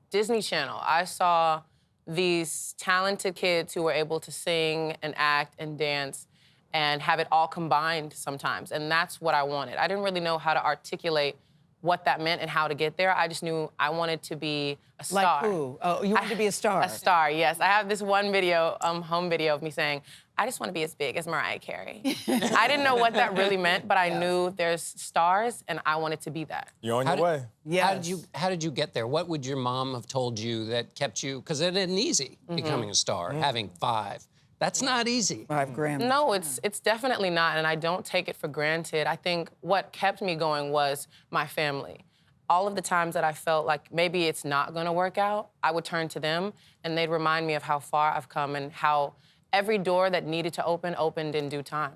Disney Channel. I saw these talented kids who were able to sing and act and dance and have it all combined sometimes. And that's what I wanted. I didn't really know how to articulate what that meant and how to get there. I just knew I wanted to be a star. Like who? Oh, you wanted to be a star. A star, yes. I have this one video, home video of me saying, I just want to be as big as Mariah Carey. I didn't know what that really meant, but I knew there's stars and I wanted to be that. You're on your way. Yes. How did you get there? What would your mom have told you that kept you, because it isn't easy becoming a star, having 5. That's not easy. 5 Grammys. No, it's definitely not, and I don't take it for granted. I think what kept me going was my family. All of the times that I felt like maybe it's not gonna work out, I would turn to them, and they'd remind me of how far I've come and how every door that needed to open opened in due time.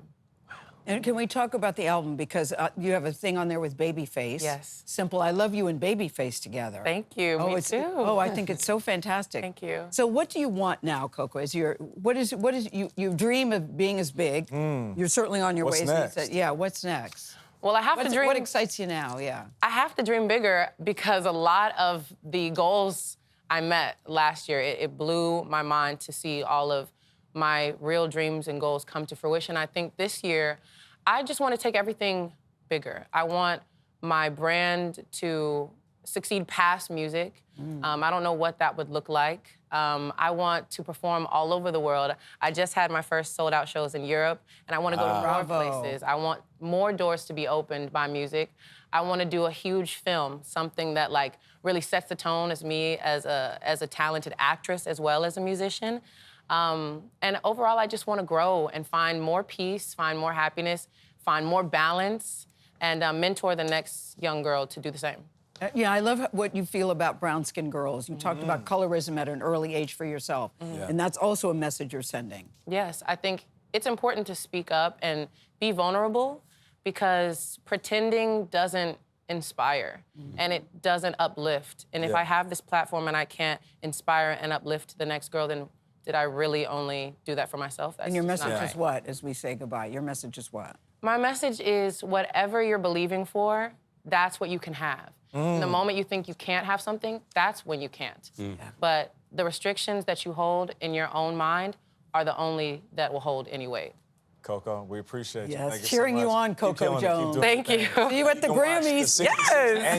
And can we talk about the album? Because you have a thing on there with Babyface. Yes. Simple, I Love You and Babyface together. Thank you. Me too. Oh, I think it's so fantastic. Thank you. So what do you want now, Coco? What is you dream of being as big? You're certainly on your way. What's next? Yeah, what's next? Well, I have to dream. What excites you now? Yeah. I have to dream bigger because a lot of the goals I met last year, it blew my mind to see all of my real dreams and goals come to fruition. I think this year, I just want to take everything bigger. I want my brand to succeed past music. I don't know what that would look like. I want to perform all over the world. I just had my first sold-out shows in Europe, and I want to go to more places. I want more doors to be opened by music. I want to do a huge film, something that like really sets the tone as me as a talented actress as well as a musician. And overall, I just want to grow and find more peace, find more happiness, find more balance, and mentor the next young girl to do the same. Yeah, I love what you feel about brown-skinned girls. You talked about colorism at an early age for yourself, and that's also a message you're sending. Yes, I think it's important to speak up and be vulnerable because pretending doesn't inspire and it doesn't uplift. And if I have this platform and I can't inspire and uplift the next girl, then did I really only do that for myself? That's And your just message not is right. what, as we say goodbye? Your message is what? My message is whatever you're believing for, that's what you can have. The moment you think you can't have something, that's when you can't. But the restrictions that you hold in your own mind are the only that will hold any weight. Coco, we appreciate you. Yes, Thank you cheering so you much. on, Keep Coco killing it. Keep Jones. doing Thank your you. thing. See you at the can watch Grammys. the 66 Yes. and